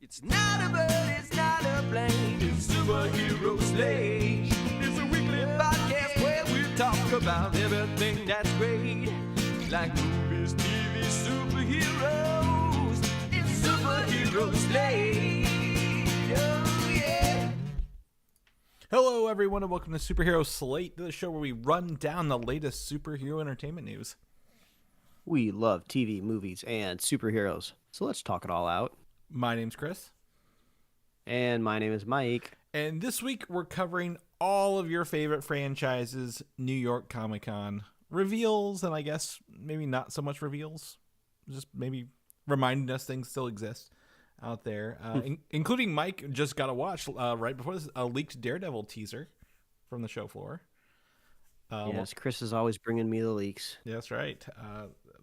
It's not a bird, it's not a plane, it's Superhero Slate. It's a weekly podcast where we talk about everything that's great. Like movies, TV, superheroes. It's Superhero Slate. Oh, yeah. Hello, everyone, and welcome to Superhero Slate, the show where we run down the latest superhero entertainment news. We love TV, movies, and superheroes, so let's talk it all out. My name's Chris. And my name is Mike. And this week, we're covering all of your favorite franchises, New York Comic-Con reveals, and I guess maybe not so much reveals, just maybe reminding us things still exist out there, including Mike just got to watch right before this a leaked Daredevil teaser from the show floor. Yes, Chris is always bringing me the leaks. That's right.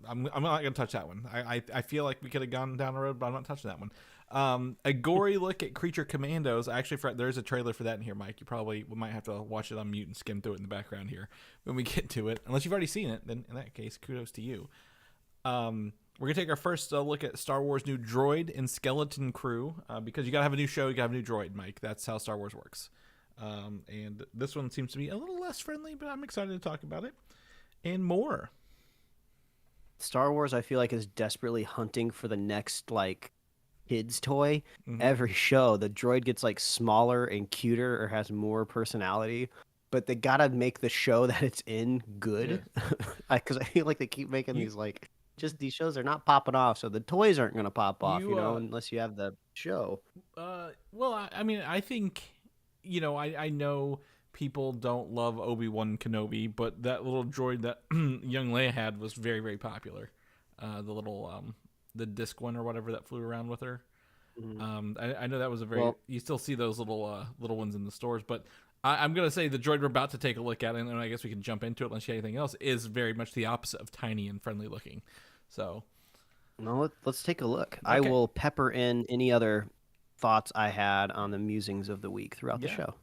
I'm not going to touch that one. I feel like we could have gone down the road, but I'm not touching that one. A gory look at Creature Commandos. Actually, there's a trailer for that in here, Mike. We might have to watch it on mute and skim through it in the background here when we get to it. Unless you've already seen it, then in that case, kudos to you. We're going to take our first look at Star Wars' new droid and skeleton crew. Because you got to have a new show, you got to have a new droid, Mike. That's how Star Wars works. And this one seems to be a little less friendly, but I'm excited to talk about it. And more. Star Wars, I feel like, is desperately hunting for the next, kids toy. Mm-hmm. Every show, the droid gets, smaller and cuter or has more personality. But they gotta make the show that it's in good. Because I feel like they keep making these shows are not popping off, so the toys aren't going to pop off, unless you have the show. Well, I mean, I think... I know people don't love Obi-Wan Kenobi, but that little droid that young Leia had was very, very popular. The little, the disc one or whatever that flew around with her. Mm-hmm. I know that was you still see those little ones in the stores, but I'm going to say the droid we're about to take a look at, and I guess we can jump into it unless you have anything else, is very much the opposite of tiny and friendly looking. So, no, let's take a look. Okay. I will pepper in any other thoughts I had on the musings of the week throughout the show.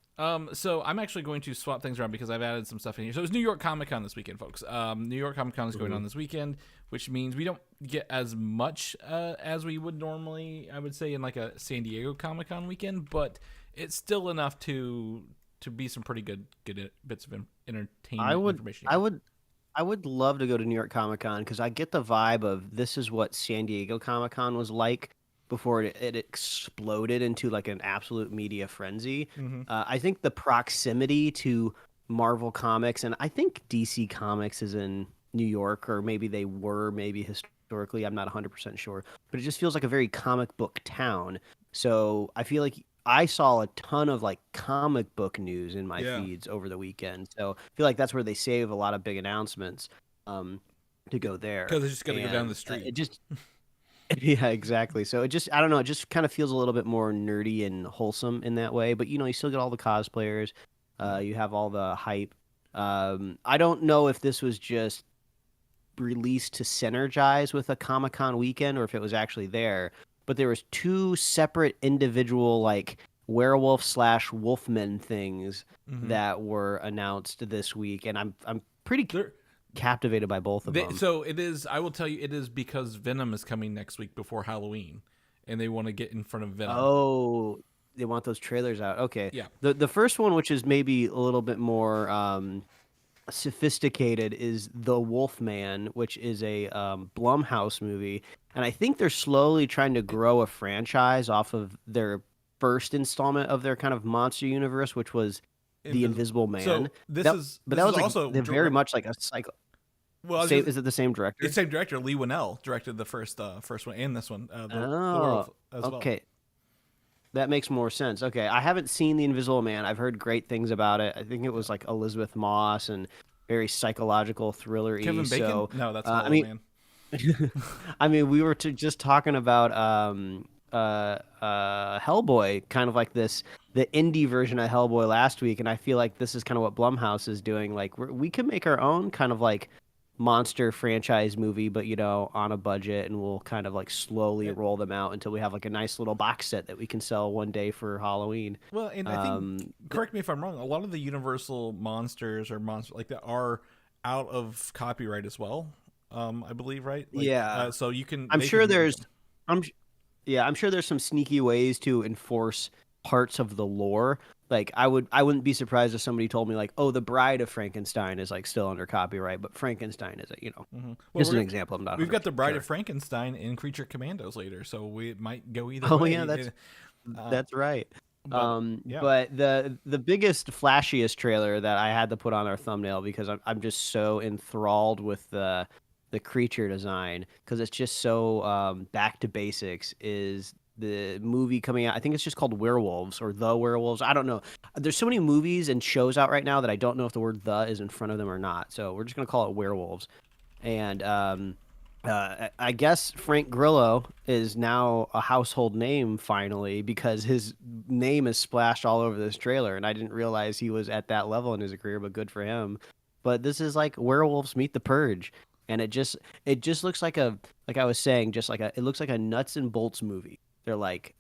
So I'm actually going to swap things around because I've added some stuff in here. So it's New York Comic-Con this weekend, folks. New York Comic-Con is going on this weekend, which means we don't get as much as we would normally, I would say, in a San Diego Comic-Con weekend, but it's still enough to be some pretty good bits of entertainment information. I would love to go to New York Comic-Con because I get the vibe of this is what San Diego Comic-Con was like before it exploded into an absolute media frenzy. Mm-hmm. I think the proximity to Marvel Comics, and I think DC Comics is in New York, or maybe they were, maybe historically, I'm not 100% sure, but it just feels like a very comic book town. So I feel like I saw a ton of comic book news in my feeds over the weekend. So I feel like that's where they save a lot of big announcements to go there. Because they just got to go down the street. It just... Yeah, exactly. So it I don't know, it just kind of feels a little bit more nerdy and wholesome in that way. But, you still get all the cosplayers. You have all the hype. I don't know if this was just released to synergize with a Comic-Con weekend or if it was actually there. But there was two separate individual, werewolf/wolfman things that were announced this week. And I'm pretty... captivated by both of them. So it is, I will tell you, it is because Venom is coming next week before Halloween, and they want to get in front of Venom. Oh, they want those trailers out. Okay. Yeah. The first one, which is maybe a little bit more sophisticated, is The Wolfman, which is a Blumhouse movie. And I think they're slowly trying to grow a franchise off of their first installment of their kind of monster universe, which was The Invisible Man. So that was also very much like a cycle. Well, is it the same director? It's the same director. Lee Winnell directed the first one and this one. The Werewolf as well. Okay. That makes more sense. Okay, I haven't seen The Invisible Man. I've heard great things about it. I think it was Elizabeth Moss and very psychological thriller-y. Kevin Bacon? So, No, that's Man. We were just talking about Hellboy, kind of like this, the indie version of Hellboy last week, and I feel like this is kind of what Blumhouse is doing. We can make our own kind of monster franchise movie, but on a budget, and we'll kind of slowly roll them out until we have a nice little box set that we can sell one day for Halloween. Well, and I think, correct me if I'm wrong, a lot of the Universal monsters or monsters that are out of copyright as well. I believe, right? Yeah. So you can. I'm sure there's Yeah, I'm sure there's some sneaky ways to enforce parts of the lore. Like I wouldn't be surprised if somebody told me like, "Oh, the Bride of Frankenstein is like still under copyright, but Frankenstein isn't." Well, Just an example. I'm not. we've got the 100% Bride sure. of Frankenstein in Creature Commandos later, so we might go either Oh way. yeah, that's right. But, yeah. But the biggest flashiest trailer that I had to put on our thumbnail because I'm just so enthralled with the creature design because it's just so back to basics is the movie coming out. I think it's just called Werewolves or The Werewolves. I don't know. There's so many movies and shows out right now that I don't know if the word "the" is in front of them or not. So we're just gonna call it Werewolves. And I guess Frank Grillo is now a household name finally because his name is splashed all over this trailer, and I didn't realize he was at that level in his career. But good for him. But this is like Werewolves Meet the Purge, and it just looks like I was saying, just like it looks like a nuts and bolts movie. They're like,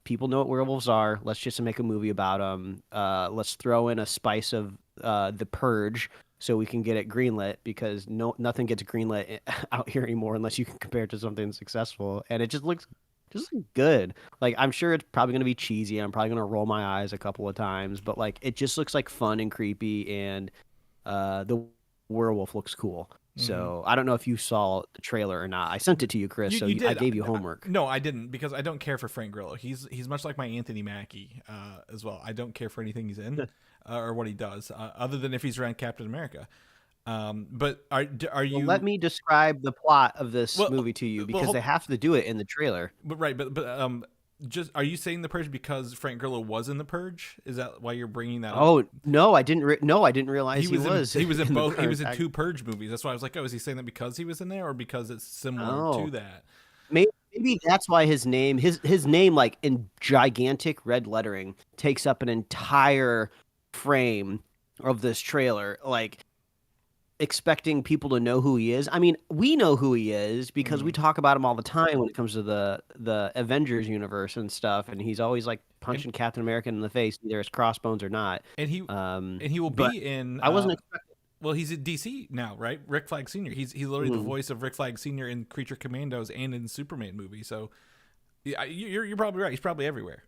people know what werewolves are. Let's just make a movie about them. Let's throw in a spice of the Purge so we can get it greenlit because nothing gets greenlit out here anymore unless you can compare it to something successful. And it just good. Like I'm sure it's probably gonna be cheesy. I'm probably gonna roll my eyes a couple of times, but like it just looks like fun and creepy, and the werewolf looks cool. So I don't know if you saw the trailer or not. I sent it to you, Chris. You did. I gave you homework. No, I didn't because I don't care for Frank Grillo. He's much like my Anthony Mackie as well. I don't care for anything he's in or what he does, other than if he's around Captain America. But are you? Well, let me describe the plot of this Well, movie to you well, because hold- they have to do it in the trailer. But right, but just are you saying the Purge because Frank Grillo was in the Purge? Is that why you're bringing that up? Oh no, I didn't. I didn't realize he was. He was in the both. He was in Purge. two Purge movies. That's why I was like, oh, is he saying that because he was in there, or because it's similar Oh. to that? Maybe that's why his name like in gigantic red lettering takes up an entire frame of this trailer, like expecting people to know who he is. I mean, we know who he is because we talk about him all the time when it comes to the Avengers universe and stuff, and he's always like punching Captain America in the face, either as Crossbones or not. And he will but be in. I wasn't expecting. Well, he's in DC now, right? Rick Flag Sr. He's literally the voice of Rick Flag Sr. in Creature Commandos and in Superman movie. So, yeah, you're probably right. He's probably everywhere.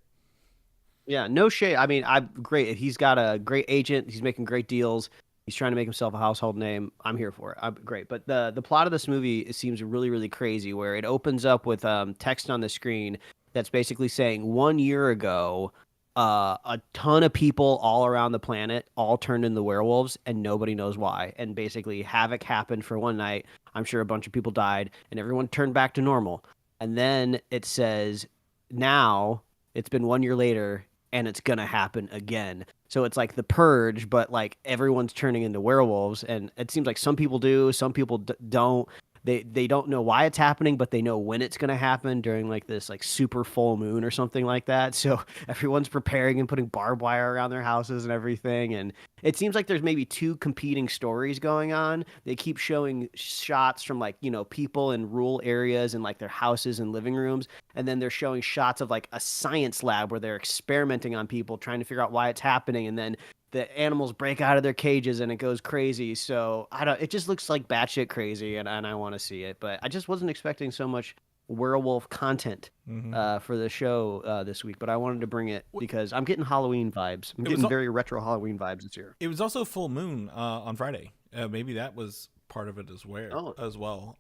Yeah, no shade. I mean, I'm great. He's got a great agent. He's making great deals. He's trying to make himself a household name. I'm here for it. I'm great. But the plot of this movie seems really, really crazy, where it opens up with text on the screen that's basically saying 1 year ago, a ton of people all around the planet all turned into werewolves, and nobody knows why. And basically, havoc happened for one night. I'm sure a bunch of people died, and everyone turned back to normal. And then it says, now it's been 1 year later, and it's gonna happen again. So it's like the Purge, but like everyone's turning into werewolves, and it seems like some people do, some people don't. They don't know why it's happening, but they know when it's going to happen during like this like super full moon or something like that. So everyone's preparing and putting barbed wire around their houses and everything. And it seems like there's maybe two competing stories going on. They keep showing shots from like, people in rural areas and like their houses and living rooms. And then they're showing shots of like a science lab where they're experimenting on people, trying to figure out why it's happening. And then the animals break out of their cages and it goes crazy. So it just looks like batshit crazy, and I want to see it. But I just wasn't expecting so much werewolf content for the show this week. But I wanted to bring it because I'm getting Halloween vibes. I'm getting very retro Halloween vibes this year. It was also full moon on Friday. Maybe that was part of it as well.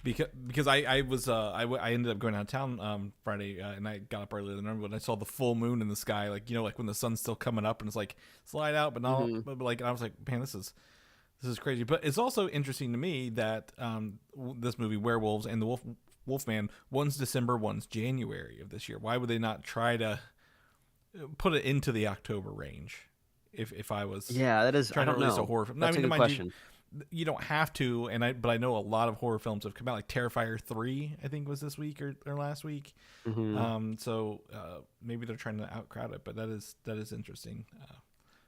Because I ended up going out of town Friday and I got up earlier than normal, and I saw the full moon in the sky, like like when the sun's still coming up and it's like slide out, but not but like I was like, man, this is crazy. But it's also interesting to me that this movie Werewolves and the Wolfman, one's December, one's January of this year. Why would they not try to put it into the October range? If I was that is trying I to don't release know. a horror film. That's a good question. You don't have to, but I know a lot of horror films have come out. Like Terrifier 3, I think was this week or last week. So maybe they're trying to outcrowd it, but that is interesting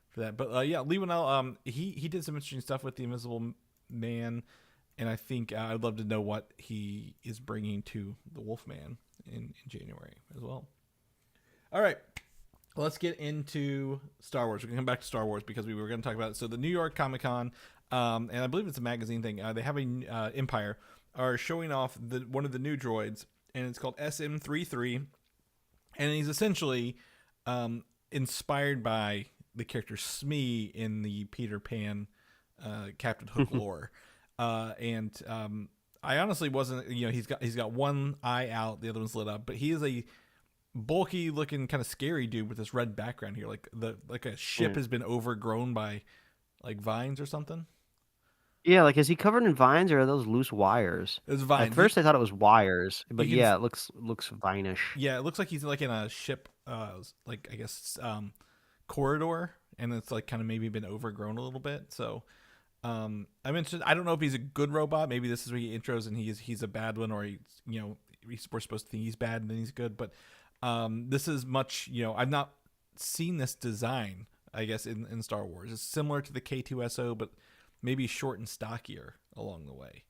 for that. But Lee Winnell, he did some interesting stuff with the Invisible Man, and I think I'd love to know what he is bringing to the Wolfman in January as well. All right. Let's get into Star Wars. We're going to come back to Star Wars because we were going to talk about it. So the New York Comic Con, and I believe it's a magazine thing. They have a Empire are showing off one of the new droids, and it's called SM33, and he's essentially inspired by the character Smee in the Peter Pan Captain Hook lore. I honestly wasn't, he's got one eye out, the other one's lit up, but he is a bulky looking kind of scary dude with this red background here, like a ship has been overgrown by like vines or something. Yeah, like is he covered in vines or are those loose wires? It's vines. At first I thought it was wires, but yeah, it looks vinish. Yeah, it looks like he's like in a ship, like I guess corridor, and it's like kind of maybe been overgrown a little bit. So I'm interested. I don't know if he's a good robot. Maybe this is where he intros and he's a bad one, or we're supposed to think he's bad and then he's good. But this is much, I've not seen this design, I guess, in Star Wars. It's similar to the K2SO, but maybe short and stockier along the way.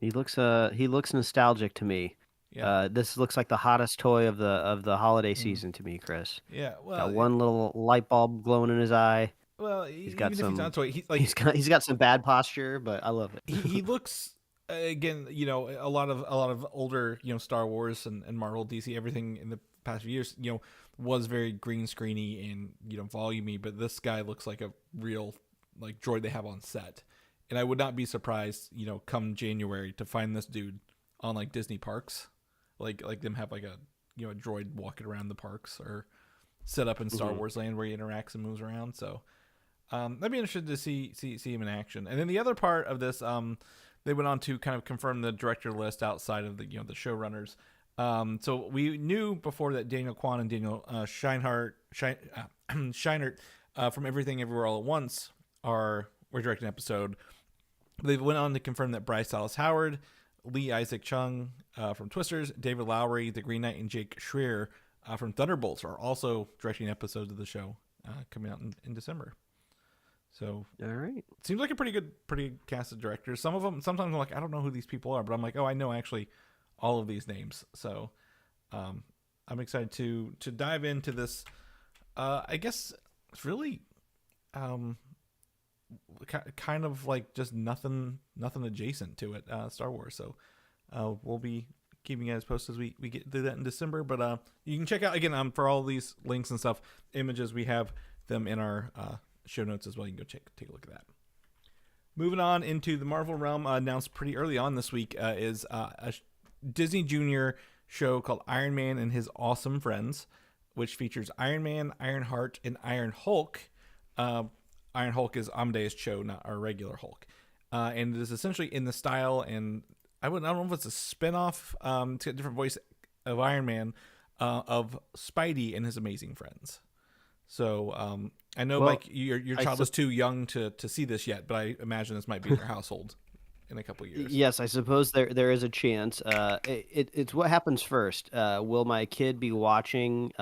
He looks nostalgic to me. Yeah. This looks like the hottest toy of the holiday season to me, Chris. Yeah, well, Got one little light bulb glowing in his eye. Well, He's got even some. if he's not a toy, He's got some bad posture, but I love it. he looks again, a lot of older, Star Wars and Marvel, DC, everything in the past few years, was very green screeny and volumey, but this guy looks like a real like droid they have on set. And I would not be surprised, come January to find this dude on like Disney parks, like them have like a a droid walking around the parks or set up in Star Wars Land where he interacts and moves around. So I'd be interested to see him in action. And then the other part of this, they went on to kind of confirm the director list outside of the the showrunners. So we knew before that Daniel Kwan and Daniel Scheinert from Everything Everywhere All at Once were directing an episode. They went on to confirm that Bryce Dallas Howard, Lee Isaac Chung from Twisters, David Lowery, the Green Knight, and Jake Schreier from Thunderbolts are also directing episodes of the show coming out in December. So all right, seems like a pretty good cast of directors. Some of them, sometimes I'm like, I don't know who these people are, but I'm like, oh, I know actually all of these names. So I'm excited to dive into this. I guess it's really kind of like just nothing adjacent to it, Star Wars. So we'll be keeping you guys posted as we get through that in December. But you can check out again for all these links and stuff, images, we have them in our show notes as well. You can go take a look at that. Moving on into the Marvel realm, announced pretty early on this week is a Disney Junior show called Iron Man and His Awesome Friends, which features Iron Man, Ironheart, and Iron Hulk. Iron Hulk is Amadeus Cho, not our regular Hulk. And it is essentially in the style, and I don't know if it's a spin-off, it's got a different voice of Iron Man, of Spidey and His Amazing Friends. So I know, Mike, your child is too young to see this yet, but I imagine this might be in your household in a couple of years. Yes, I suppose there is a chance. It's what happens first. Will my kid be watching,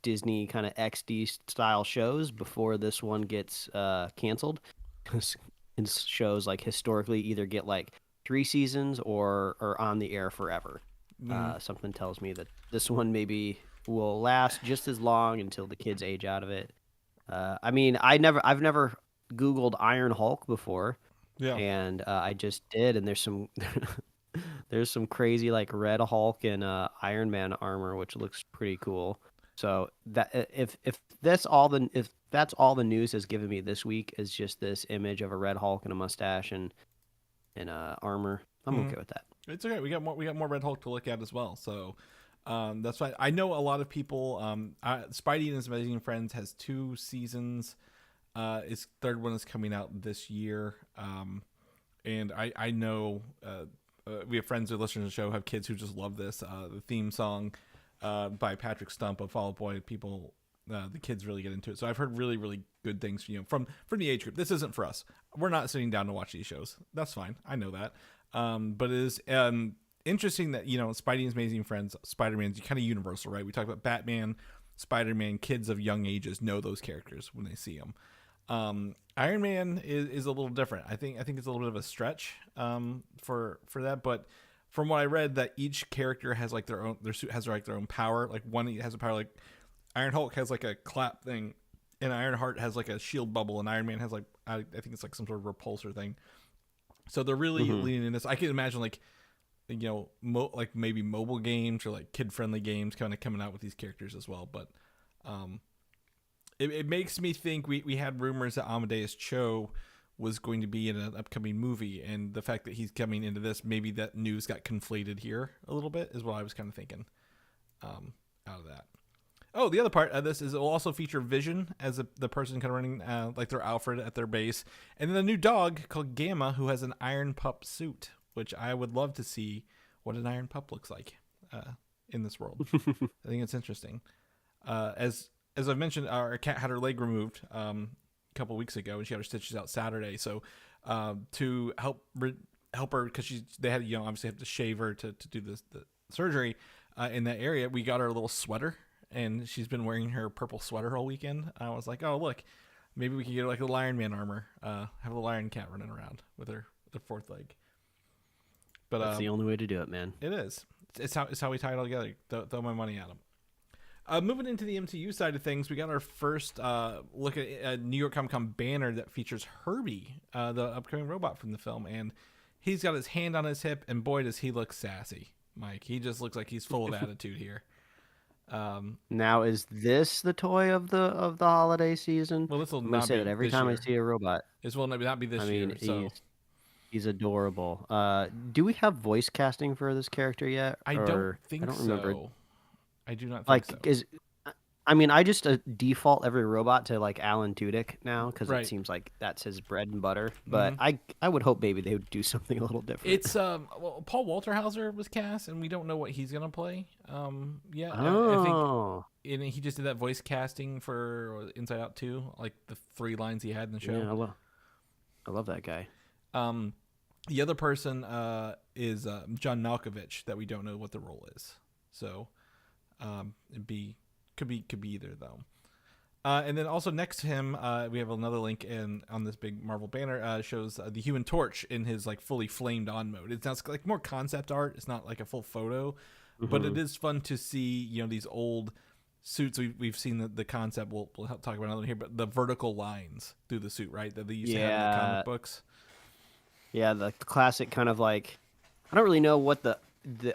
Disney kind of XD style shows before this one gets canceled? Because shows like historically either get like 3 seasons or are on the air forever. Something tells me that this one maybe will last just as long until the kids age out of it. I mean, I've never Googled Iron Hulk before. Yeah. And I just did, and there's some crazy like Red Hulk and Iron Man armor, which looks pretty cool. So that if that's all the news has given me this week is just this image of a Red Hulk and a mustache and armor, I'm okay with that. It's okay. We got more Red Hulk to look at as well. So that's fine. I know a lot of people. Spidey and His Amazing Friends has 2 seasons. His third one is coming out this year. And I know we have friends who listen to the show, have kids who just love this. The theme song by Patrick Stump of Fall Out Boy, the kids really get into it. So I've heard really, really good things from the age group. This isn't for us. We're not sitting down to watch these shows. That's fine. I know that. But it is interesting that, Spidey and His Amazing Friends, Spider-Man's kind of universal, right? We talk about Batman, Spider-Man, kids of young ages know those characters when they see them. Iron Man is a little different. I think it's a little bit of a stretch for that, but from what I read, that each character has like their suit has like their own power. Like one has a power, like Iron Hulk has like a clap thing, and Ironheart has like a shield bubble, and Iron Man has like I think it's like some sort of repulsor thing. So they're really leaning in this. I can imagine like like maybe mobile games or like kid friendly games kind of coming out with these characters as well. But it makes me think we had rumors that Amadeus Cho was going to be in an upcoming movie, and the fact that he's coming into this, maybe that news got conflated here a little bit is what I was kind of thinking out of that. Oh, the other part of this is it will also feature Vision as the person kind of running like their Alfred at their base, and then a new dog called Gamma who has an Iron Pup suit, which I would love to see what an Iron Pup looks like in this world. I think it's interesting. As I've mentioned, our cat had her leg removed a couple of weeks ago, and she had her stitches out Saturday. So to help her, because they had obviously have to shave her to do the surgery in that area, we got her a little sweater, and she's been wearing her purple sweater all weekend. I was like, oh look, maybe we could get her like a Iron Man armor, have a little Iron Cat running around with her fourth leg. But that's the only way to do it, man. It is. It's how we tie it all together. Throw my money at them. Moving into the MCU side of things, we got our first look at a New York Comic Con banner that features Herbie, the upcoming robot from the film, and he's got his hand on his hip, and boy does he look sassy, Mike. He just looks like he's full of attitude here. Now, is this the toy of the holiday season? Well, this will I'm not gonna say be that every this time year. I see a robot. This will not be this year. So He's adorable. Do we have voice casting for this character yet? I don't think so. Remember. I do not think so. I just default every robot to like Alan Tudyk now because Right. it seems like that's his bread and butter. But I would hope maybe they would do something a little different. It's Paul Walterhauser was cast, and we don't know what he's gonna play. Yeah, Oh. I think he just did that voice casting for Inside Out 2, like the 3 lines he had in the show. Yeah, I love that guy. The other person is John Malkovich that we don't know what the role is. So could be either though. And then also next to him, we have another link on this big Marvel banner shows the Human Torch in his like fully flamed on mode. It's not like more concept art. It's not like a full photo, but it is fun to see these old suits. We've seen the concept. We'll talk about another one here, but the vertical lines through the suit, right? That they used to have in the comic books. Yeah, the classic kind of like, I don't really know what the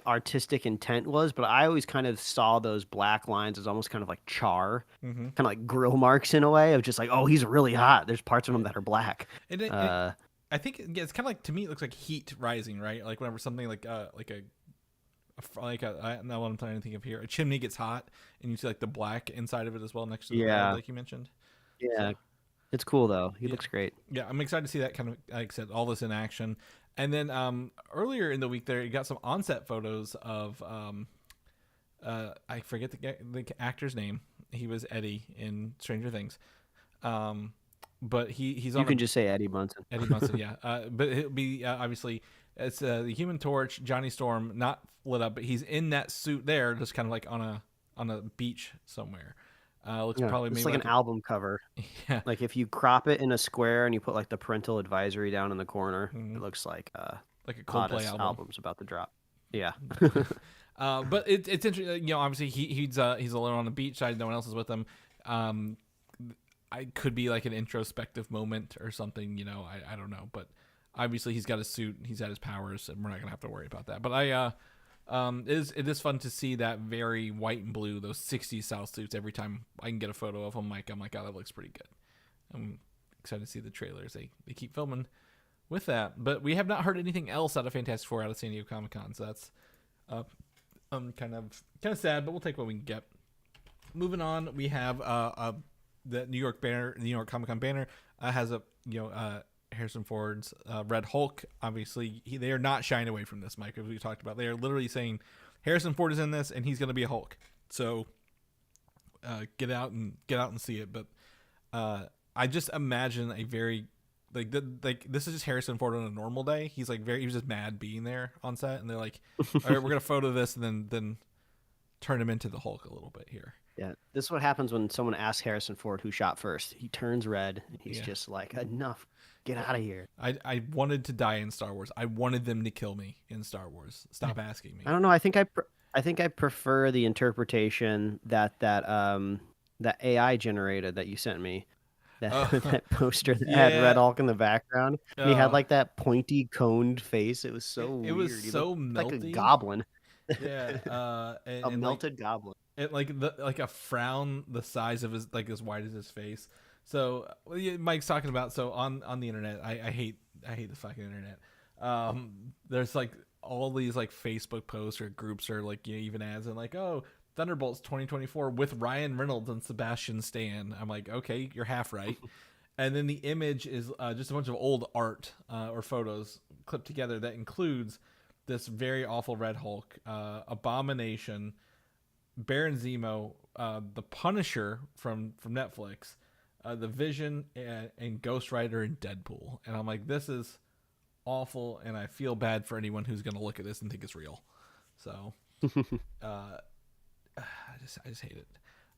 artistic intent was, but I always kind of saw those black lines as almost kind of like char, kind of like grill marks in a way of just like, oh, he's really hot. There's parts of him that are black. I think it's kind of like, to me, it looks like heat rising, right? Like whenever something I don't know what I'm trying to think of here. A chimney gets hot, and you see like the black inside of it as well next to the red, like you mentioned. Yeah. So, it's cool though. He looks great. Yeah, I'm excited to see that kind of, like I said, all this in action. And then earlier in the week there, you got some on-set photos of I forget the actor's name. He was Eddie in Stranger Things. But he's on. You can just say Eddie Munson. Eddie Munson, yeah. But it'll be obviously it's the Human Torch, Johnny Storm, not lit up, but he's in that suit there, just kind of like on a beach somewhere. Looks probably it's maybe like an album cover. Yeah. Like if you crop it in a square and you put like the parental advisory down in the corner, it looks like a Coldplay album's about to drop. Yeah. But it's interesting. Obviously he's alone on the beach side. No one else is with him. I could be like an introspective moment or something. I don't know. But obviously he's got a suit. He's had his powers, and we're not gonna have to worry about that. But it is fun to see that very white and blue, those 60s style suits. Every time I can get a photo of them, I'm like, oh, that looks pretty good. I'm excited to see the trailers. They keep filming with that, but we have not heard anything else out of Fantastic Four out of San Diego Comic-Con, so that's kind of sad, but we'll take what we can get. Moving on, we have the New York banner, the New York Comic-Con banner has Harrison Ford's Red Hulk. Obviously, they are not shying away from this, Mike, as we talked about. They are literally saying Harrison Ford is in this, and he's going to be a Hulk. So get out and see it. But I just imagine a very this is just Harrison Ford on a normal day. He was just mad being there on set, and they're like, all right, we're gonna photo this and then turn him into the Hulk a little bit here. Yeah, this is what happens when someone asks Harrison Ford who shot first. He turns red, and he's just like, enough. Get out of here. I wanted to die in Star Wars. I wanted them to kill me in Star Wars. Stop asking me. I don't know. I think I prefer the interpretation that AI generated that you sent me. That Oh, that poster that had Red yeah. Hulk in the background, and he had Uh, like that pointy coned face. It was so it was weird. He looked so like a melty. goblin, Yeah. a And like melted goblin. like a frown the size of his like as wide as his face. So yeah, Mike's talking about so on the internet. I hate the fucking internet. There's like all these like Facebook posts or groups or like even ads and like Thunderbolts 2024 with Ryan Reynolds and Sebastian Stan. I'm like, okay, you're half right. And then the image is just a bunch of old art or photos clipped together that includes this very awful Red Hulk, Abomination, Baron Zemo, the Punisher from Netflix, the Vision, and Ghost Rider and Deadpool. And I'm like, this is awful, and I feel bad for anyone who's going to look at this and think it's real. So, I just hate it.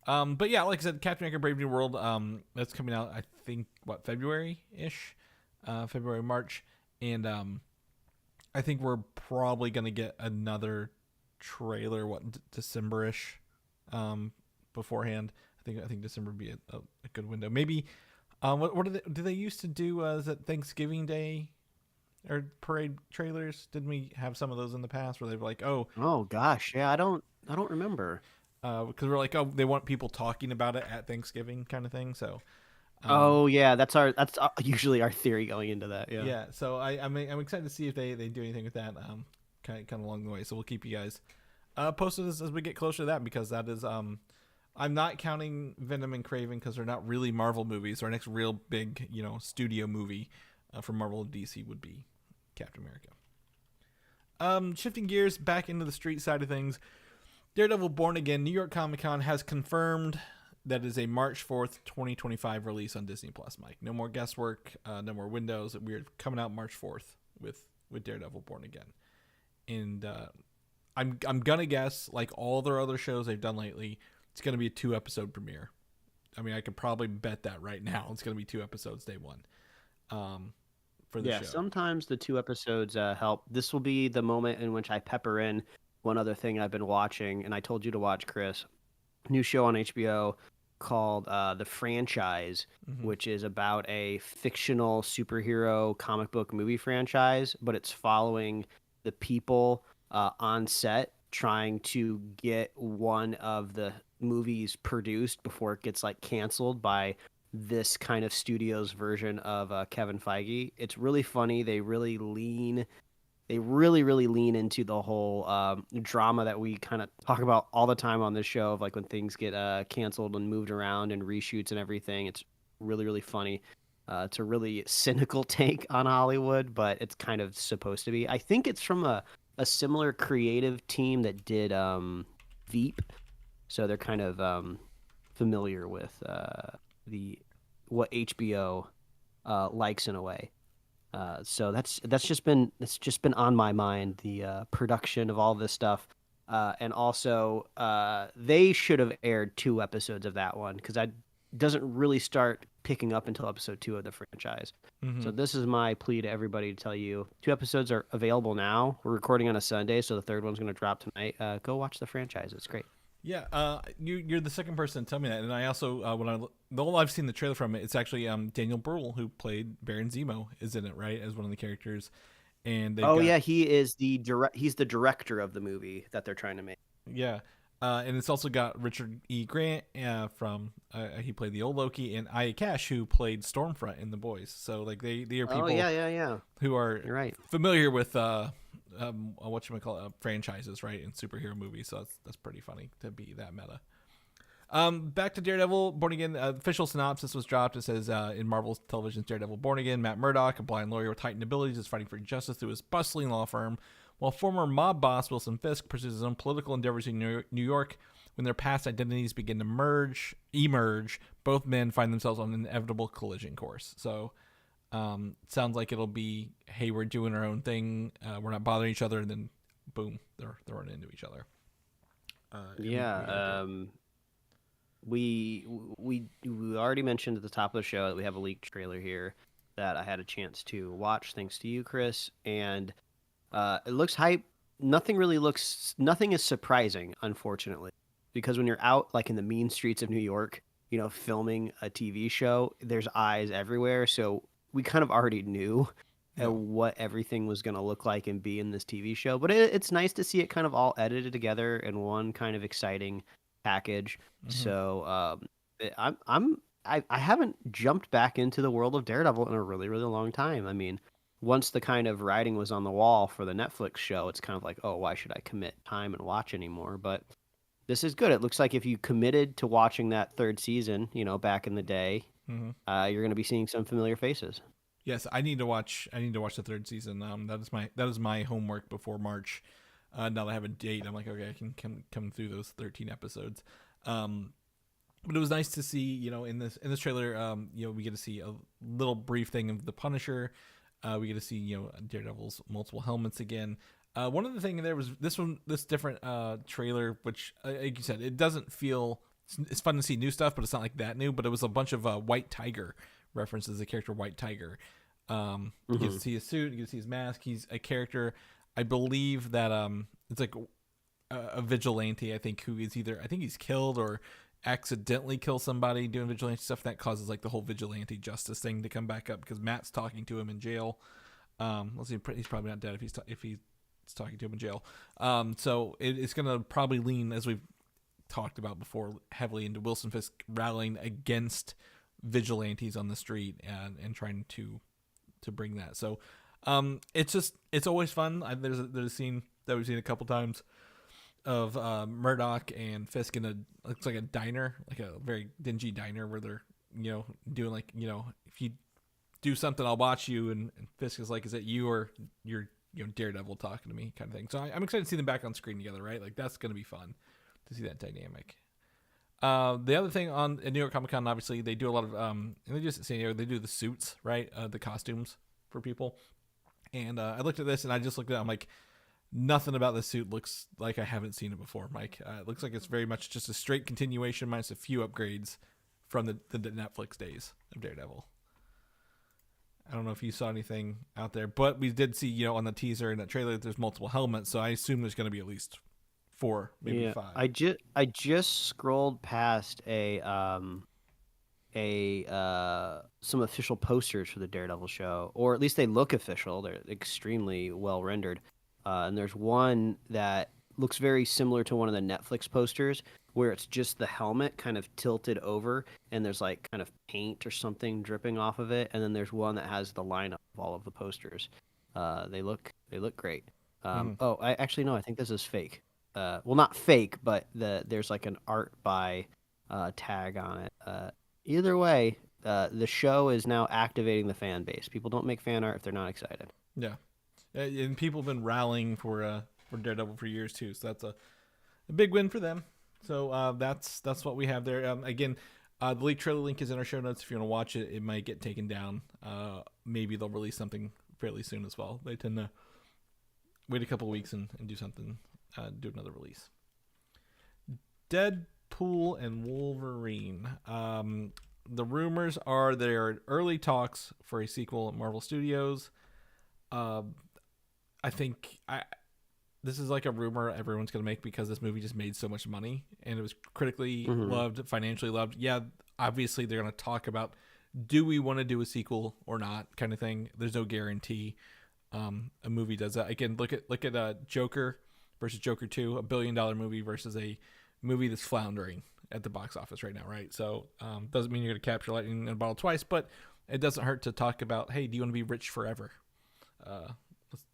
But yeah, like I said, Captain America: Brave New World. That's coming out. I think February ish, February March, and I think we're probably gonna get another trailer December-ish, beforehand. I think December would be a good window. Maybe, what do they used to do? Is it Thanksgiving Day? Or parade trailers? Didn't we have some of those in the past where they were like, Oh gosh, yeah, I don't remember. because we're like, they want people talking about it at Thanksgiving kind of thing. So, Oh yeah, that's usually our theory going into that. Yeah. yeah. So I'm excited to see if they do anything with that. Kind of along the way. So we'll keep you guys posted as we get closer to that, because that is I'm not counting Venom and Kraven because they're not really Marvel movies. Our next real big studio movie from Marvel and DC would be Captain America. Shifting gears back into the street side of things, Daredevil Born Again, New York Comic Con has confirmed that is a March 4th, 2025 release on Disney Plus, Mike. No more guesswork, no more windows. We're coming out March 4th with Daredevil Born Again. And I'm gonna guess, like all their other shows they've done lately, it's gonna be a 2-episode premiere. I mean, I could probably bet that right now. It's gonna be 2 episodes day one. For the show. Sometimes the 2 episodes help. This will be the moment in which I pepper in one other thing I've been watching, and I told you to watch, Chris. New show on HBO called The Franchise, which is about a fictional superhero comic book movie franchise, but it's following the people on set trying to get one of the movies produced before it gets like canceled by this kind of studio's version of Kevin Feige. It's really funny. They really lean into the whole drama that we kind of talk about all the time on this show of like when things get canceled and moved around and reshoots and everything. It's really, really funny. It's a really cynical take on Hollywood, but it's kind of supposed to be. I think it's from a similar creative team that did Veep, so they're kind of familiar with what HBO likes in a way. So that's just been on my mind, the production of all this stuff, and also they should have aired 2 episodes of that one, because that doesn't really start picking up until episode 2 of the franchise. So this is my plea to everybody to tell you 2 episodes are available now. We're recording on a Sunday, so the 3rd one's going to drop tonight. Go watch The Franchise. It's great. Yeah, you're the second person to tell me that, and I also though I've seen the trailer from it, it's actually Daniel Bruhl, who played Baron Zemo, is in it, right, as one of the characters. And yeah, he is he's the director of the movie that they're trying to make. Yeah, and it's also got Richard E. Grant from he played the old Loki, and Aya Cash, who played Stormfront in The Boys. So like they are people who are right. familiar with franchises, right, in superhero movies. So that's pretty funny to be that meta. Back to Daredevil Born Again. Official synopsis was dropped. It says in Marvel Television's Daredevil Born Again, Matt Murdock, a blind lawyer with heightened abilities, is fighting for justice through his bustling law firm, while former mob boss Wilson Fisk pursues his own political endeavors in New York. When their past identities begin to emerge, both men find themselves on an inevitable collision course. So sounds like it'll be, hey, we're doing our own thing, we're not bothering each other, and then boom, they're running into each other. We already mentioned at the top of the show that we have a leaked trailer here that I had a chance to watch thanks to you, Chris, and it looks hype. Nothing is surprising, unfortunately, because when you're out like in the mean streets of New York, filming a TV show, there's eyes everywhere. So we kind of already knew what everything was going to look like and be in this TV show. But it's nice to see it kind of all edited together in one kind of exciting package. So I haven't jumped back into the world of Daredevil in a really, really long time. I mean, once the kind of writing was on the wall for the Netflix show, it's kind of like, oh, why should I commit time and watch anymore? But this is good. It looks like if you committed to watching that third season, back in the day, you're going to be seeing some familiar faces. Yes, I need to watch the third season. That is my homework before March. Now that I have a date, I'm like, okay, I can come through those 13 episodes. But it was nice to see, in this trailer, we get to see a little brief thing of the Punisher. We get to see, Daredevil's multiple helmets again. One of the things there was this different trailer, which, like you said, it doesn't feel. It's fun to see new stuff, but it's not like that new. But it was a bunch of White Tiger references. The character White Tiger. You get to see his suit. You get to see his mask. He's a character. I believe that it's like a vigilante. I think he's killed or accidentally kill somebody doing vigilante stuff. That causes like the whole vigilante justice thing to come back up because Matt's talking to him in jail. Let's see, he's probably not dead if he's talking to him in jail. So it's going to probably lean, as we've talked about before, heavily into Wilson Fisk rallying against vigilantes on the street and trying to bring that. So it's always fun. There's a scene that we've seen a couple times of Murdoch and Fisk in looks like a diner, like a very dingy diner where they're doing like if you do something I'll watch you, and Fisk is like, is it you or your Daredevil talking to me kind of thing. So I'm excited to see them back on screen together, right? Like that's gonna be fun to see that dynamic. The other thing on New York Comic Con, obviously they do a lot of they do the suits, right? The costumes for people. And I looked at this and I just looked at it, I'm like, nothing about this suit looks like I haven't seen it before, Mike. It looks like it's very much just a straight continuation minus a few upgrades from the Netflix days of Daredevil. I don't know if you saw anything out there, but we did see, on the teaser and that trailer, there's multiple helmets, so I assume there's going to be at least 4, maybe 5. I just scrolled past some official posters for the Daredevil show, or at least they look official. They're extremely well rendered. And there's one that looks very similar to one of the Netflix posters where it's just the helmet kind of tilted over and there's like kind of paint or something dripping off of it. And then there's one that has the lineup of all of the posters. They look great. Oh, I think this is fake. Well, not fake, but there's like an art by tag on it. Either way, the show is now activating the fan base. People don't make fan art if they're not excited. Yeah. And people have been rallying for Daredevil for years too, so that's a big win for them. So that's what we have there. Again, the leak trailer link is in our show notes. If you want to watch it, it might get taken down. Maybe they'll release something fairly soon as well. They tend to wait a couple of weeks and do something, do another release. Deadpool and Wolverine. The rumors are there are early talks for a sequel at Marvel Studios. I think this is like a rumor everyone's going to make because this movie just made so much money and it was critically loved, financially loved. Yeah, obviously they're going to talk about, do we want to do a sequel or not kind of thing. There's no guarantee a movie does that. Again, look at Joker versus Joker 2, $1 billion movie versus a movie that's floundering at the box office right now, right? So doesn't mean you're going to capture lightning in a bottle twice, but it doesn't hurt to talk about, hey, do you want to be rich forever?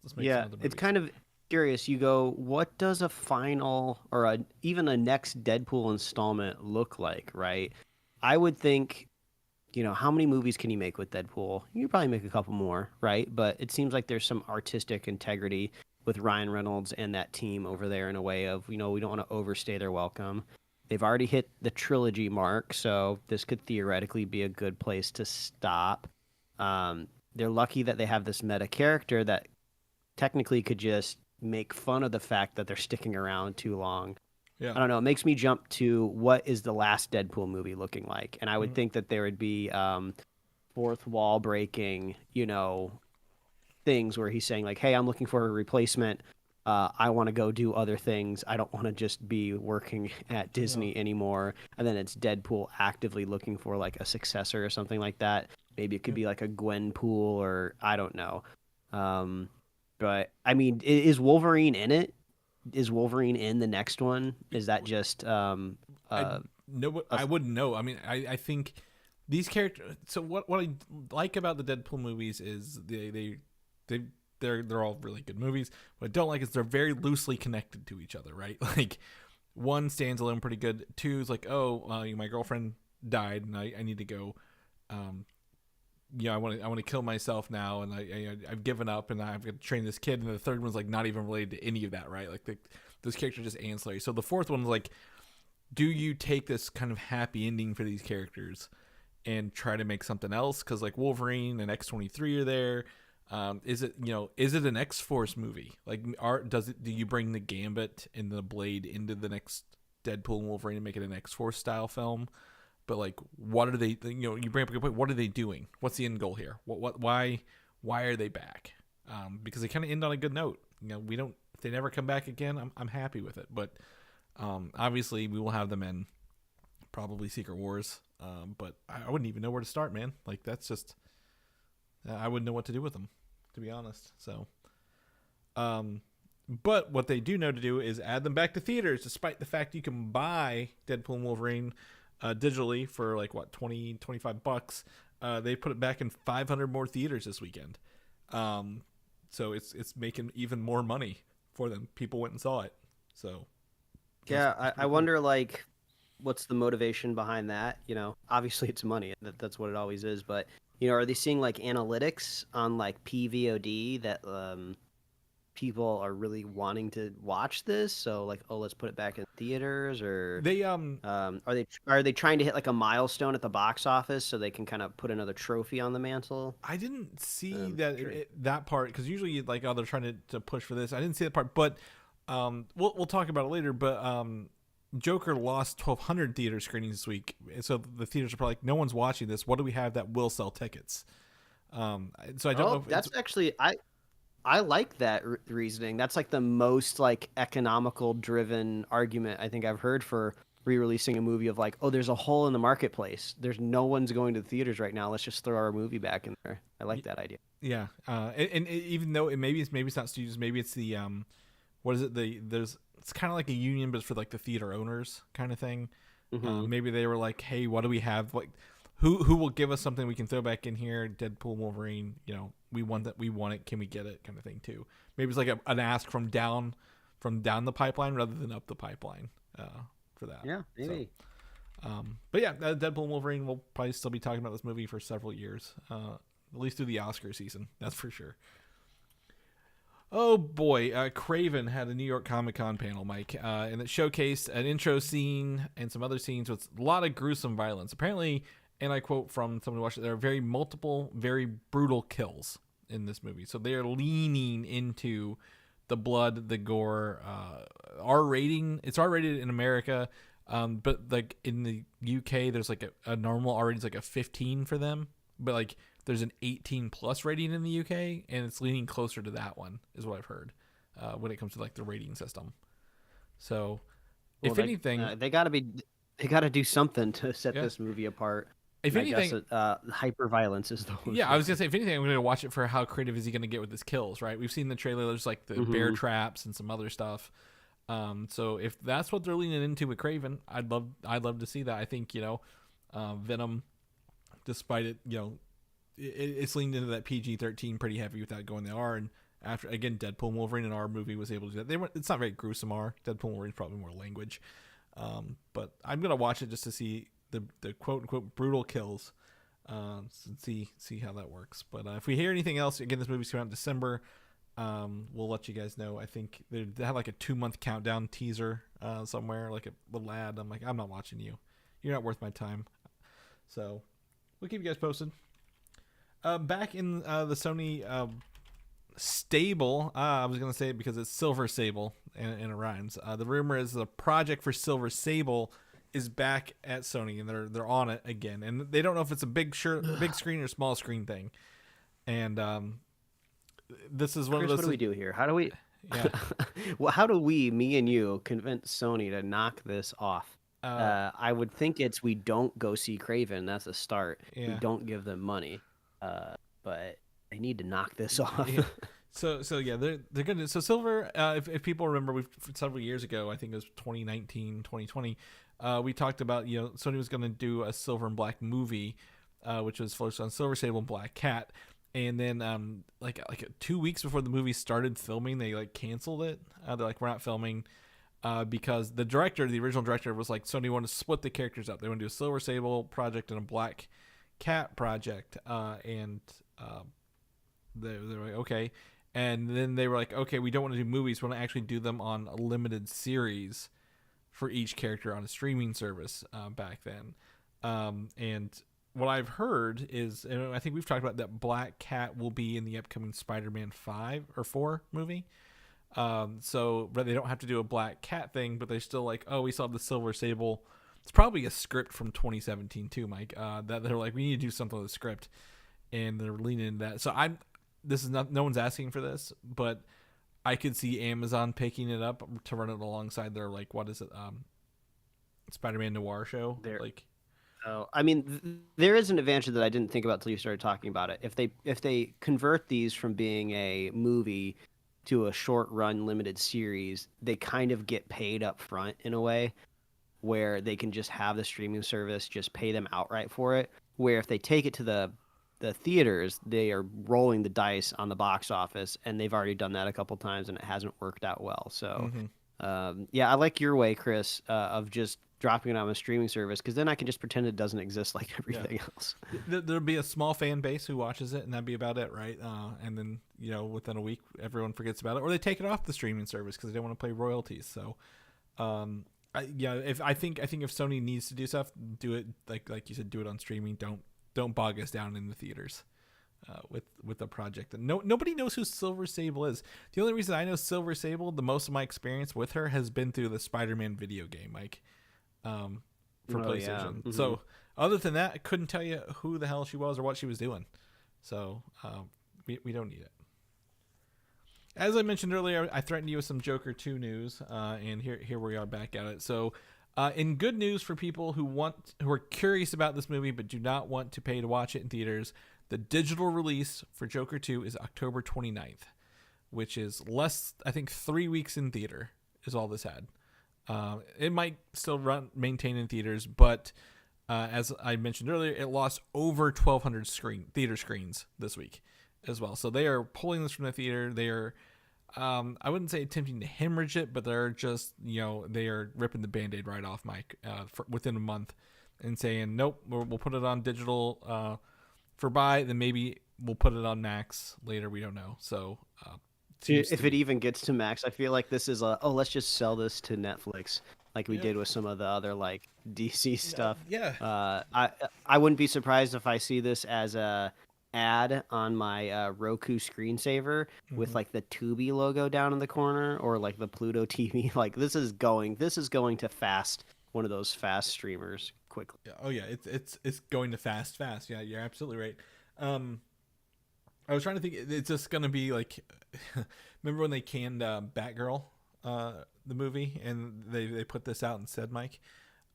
Let's make some other movies. It's kind of curious. You go, what does a final or even a next Deadpool installment look like, right? I would think, how many movies can you make with Deadpool? You could probably make a couple more, right? But it seems like there's some artistic integrity with Ryan Reynolds and that team over there in a way of, we don't want to overstay their welcome. They've already hit the trilogy mark, so this could theoretically be a good place to stop. They're lucky that they have this meta character that technically could just make fun of the fact that they're sticking around too long. Yeah. I don't know. It makes me jump to what is the last Deadpool movie looking like? And I would think that there would be fourth wall breaking, things where he's saying like, hey, I'm looking for a replacement. I want to go do other things. I don't want to just be working at Disney anymore. And then it's Deadpool actively looking for like a successor or something like that. Maybe it could be like a Gwenpool or I don't know. But I mean, is Wolverine in it? Is Wolverine in the next one? Is that just I wouldn't know. I mean, I think these characters. So what I like about the Deadpool movies is they're all really good movies. What I don't like is they're very loosely connected to each other, right? Like one stands alone pretty good. Two is like, my girlfriend died and I need to go. I want to kill myself now, and I've given up, and I've got to train this kid. And the third one's like not even related to any of that, right? Like those characters are just ancillary. So the fourth one's like, do you take this kind of happy ending for these characters and try to make something else? Because like Wolverine and X-23 are there. Is it an X-Force movie? Like, do you bring the Gambit and the Blade into the next Deadpool and Wolverine and make it an X-Force style film? But like, what are they? You bring up a good point. What are they doing? What's the end goal here? Why are they back? Because they kind of end on a good note. If they never come back again, I'm happy with it. But obviously, we will have them in probably Secret Wars. But I wouldn't even know where to start, man. Like that's just, I wouldn't know what to do with them, to be honest. So, but what they do know to do is add them back to theaters, despite the fact you can buy Deadpool and Wolverine digitally for like what, $20-$25. They put it back in 500 more theaters this weekend. So it's making even more money for them. People went and saw it. So yeah, I wonder like what's the motivation behind that? Obviously it's money. That's what it always is. But are they seeing like analytics on like PVOD that people are really wanting to watch this? So like, let's put it back in theaters, or they are they trying to hit like a milestone at the box office so they can kind of put another trophy on the mantle? I didn't see that part, because usually like, they're trying to push for this. I didn't see that part, but we'll talk about it later. But Joker lost 1,200 theater screenings this week, so the theaters are probably like, no one's watching this. What do we have that will sell tickets? So I don't know. If that's actually I like that reasoning. That's like the most like economical driven argument I think I've heard for re-releasing a movie of like, there's a hole in the marketplace. There's no one's going to the theaters right now. Let's just throw our movie back in there. I like that idea. Yeah. And even though maybe it's not studios, maybe it's the what is it? It's kind of like a union, but it's for like the theater owners kind of thing. Mm-hmm. Maybe they were like, hey, what do we have? Like, who will give us something we can throw back in here? Deadpool, Wolverine, we want that. We want it. Can we get it? Kind of thing too. Maybe it's like an ask from down the pipeline rather than up the pipeline for that. Yeah, maybe. So, but yeah, Deadpool and Wolverine, we'll probably still be talking about this movie for several years, at least through the Oscar season. That's for sure. Oh boy, Kraven had a New York Comic Con panel, Mike, and it showcased an intro scene and some other scenes with a lot of gruesome violence. Apparently, and I quote from someone who watched it, there are very multiple, very brutal kills in this movie. So they are leaning into the blood, the gore, R rating. It's R rated in America, but like in the UK, there's like a normal R rating is like a 15 for them, but like there's an 18 plus rating in the UK, and it's leaning closer to that one, is what I've heard, when it comes to like the rating system. So, if anything, they got to do something to set this movie apart. If anything, hyper violence is the one. Yeah, I was gonna say, if anything, I'm gonna watch it for how creative is he gonna get with his kills. Right, we've seen the trailer. There's like the bear traps and some other stuff. So if that's what they're leaning into with Kraven, I'd love to see that. I think Venom, despite it, it's leaned into that PG-13 pretty heavy without going the R. And after, again, Deadpool and Wolverine in our movie was able to do that. It's not very gruesome R. Deadpool and Wolverine's probably more language. But I'm going to watch it just to see the quote-unquote brutal kills, and see how that works. But if we hear anything else, again, this movie's coming out in December. We'll let you guys know. I think they had like a 2-month countdown teaser somewhere, like a little ad. I'm like, I'm not watching you. You're not worth my time. So we'll keep you guys posted. Back in the Sony stable, I was going to say it because it's Silver Sable and it rhymes. The rumor is the project for Silver Sable is back at Sony, and they're on it again. And they don't know if it's a big screen or small screen thing. And this is one Chris, of those. What do we do here? How do we Yeah. Well, how do me and you, convince Sony to knock this off? I would think it's we don't go see Kraven. That's a start. We Yeah. don't give them money, but they need to knock this off. Yeah. So yeah, they're gonna. So Silver, if people remember, we several years ago, I think it was 2019, 2020, we talked about Sony was gonna do a Silver and Black movie, which was focused on Silver Sable and Black Cat, and then like 2 weeks before the movie started filming, they like canceled it. They're like, we're not filming. Because the original director, was like, Sony wanted to split the characters up. They want to do a Silver Sable project and a Black Cat project, and they were like, okay. And then they were like, okay, we don't want to do movies. We want to actually do them on a limited series for each character on a streaming service back then. And what I've heard is, and I think we've talked about that, Black Cat will be in the upcoming Spider-Man 5 or 4 movie. So but they don't have to do a Black Cat thing, but they're still like, oh, we saw the Silver Sable. It's probably a script from 2017 too, Mike. That they're like, we need to do something with the script, and they're leaning into that. So this is not, no one's asking for this, but I could see Amazon picking it up to run it alongside their, like, what is it, Spider-Man Noir show. Oh, I mean, there is an advantage that I didn't think about until you started talking about it. If they convert these from being a movie to a short run limited series, they kind of get paid up front in a way where they can just have the streaming service just pay them outright for it. Where if they take it to the theaters, they are rolling the dice on the box office, and they've already done that a couple times, and it hasn't worked out well. So, yeah, I like your way, Chris, of just dropping it on a streaming service, because then I can just pretend it doesn't exist like everything else. There'll be a small fan base who watches it, and that'd be about it, right? And then within a week, everyone forgets about it, or they take it off the streaming service because they don't want to pay royalties. So, I think if Sony needs to do stuff, do it like you said, do it on streaming. Don't bog us down in the theaters with a project. And nobody knows who Silver Sable is. The only reason I know Silver Sable, the most of my experience with her has been through the Spider-Man video game, Mike, for PlayStation. Yeah. Mm-hmm. So other than that, I couldn't tell you who the hell she was or what she was doing. So we don't need it. As I mentioned earlier, I threatened you with some Joker 2 news, and here we are back at it. So, in good news for people who are curious about this movie but do not want to pay to watch it in theaters, the digital release for Joker 2 is October 29th, which is I think 3 weeks in theater is all this had. It might still maintain in theaters, but as I mentioned earlier, it lost over 1,200 theater screens this week as well. So they are pulling this from the theater. They are, I wouldn't say attempting to hemorrhage it, but they're just, they are ripping the Band-Aid right off, Mike, within a month, and saying, nope, we'll put it on digital for buy, then maybe we'll put it on Max later. We don't know. So if it even gets to Max, I feel like this is let's just sell this to Netflix like we did with some of the other like DC stuff. Yeah. I wouldn't be surprised if I see this as a ad on my Roku screensaver with like the Tubi logo down in the corner, or like the Pluto TV. Like this is going to one of those fast streamers quickly. Oh yeah, it's going to fast. Yeah, you're absolutely right. I was trying to think, it's just gonna be like, remember when they canned Batgirl, the movie, and they put this out instead, Mike?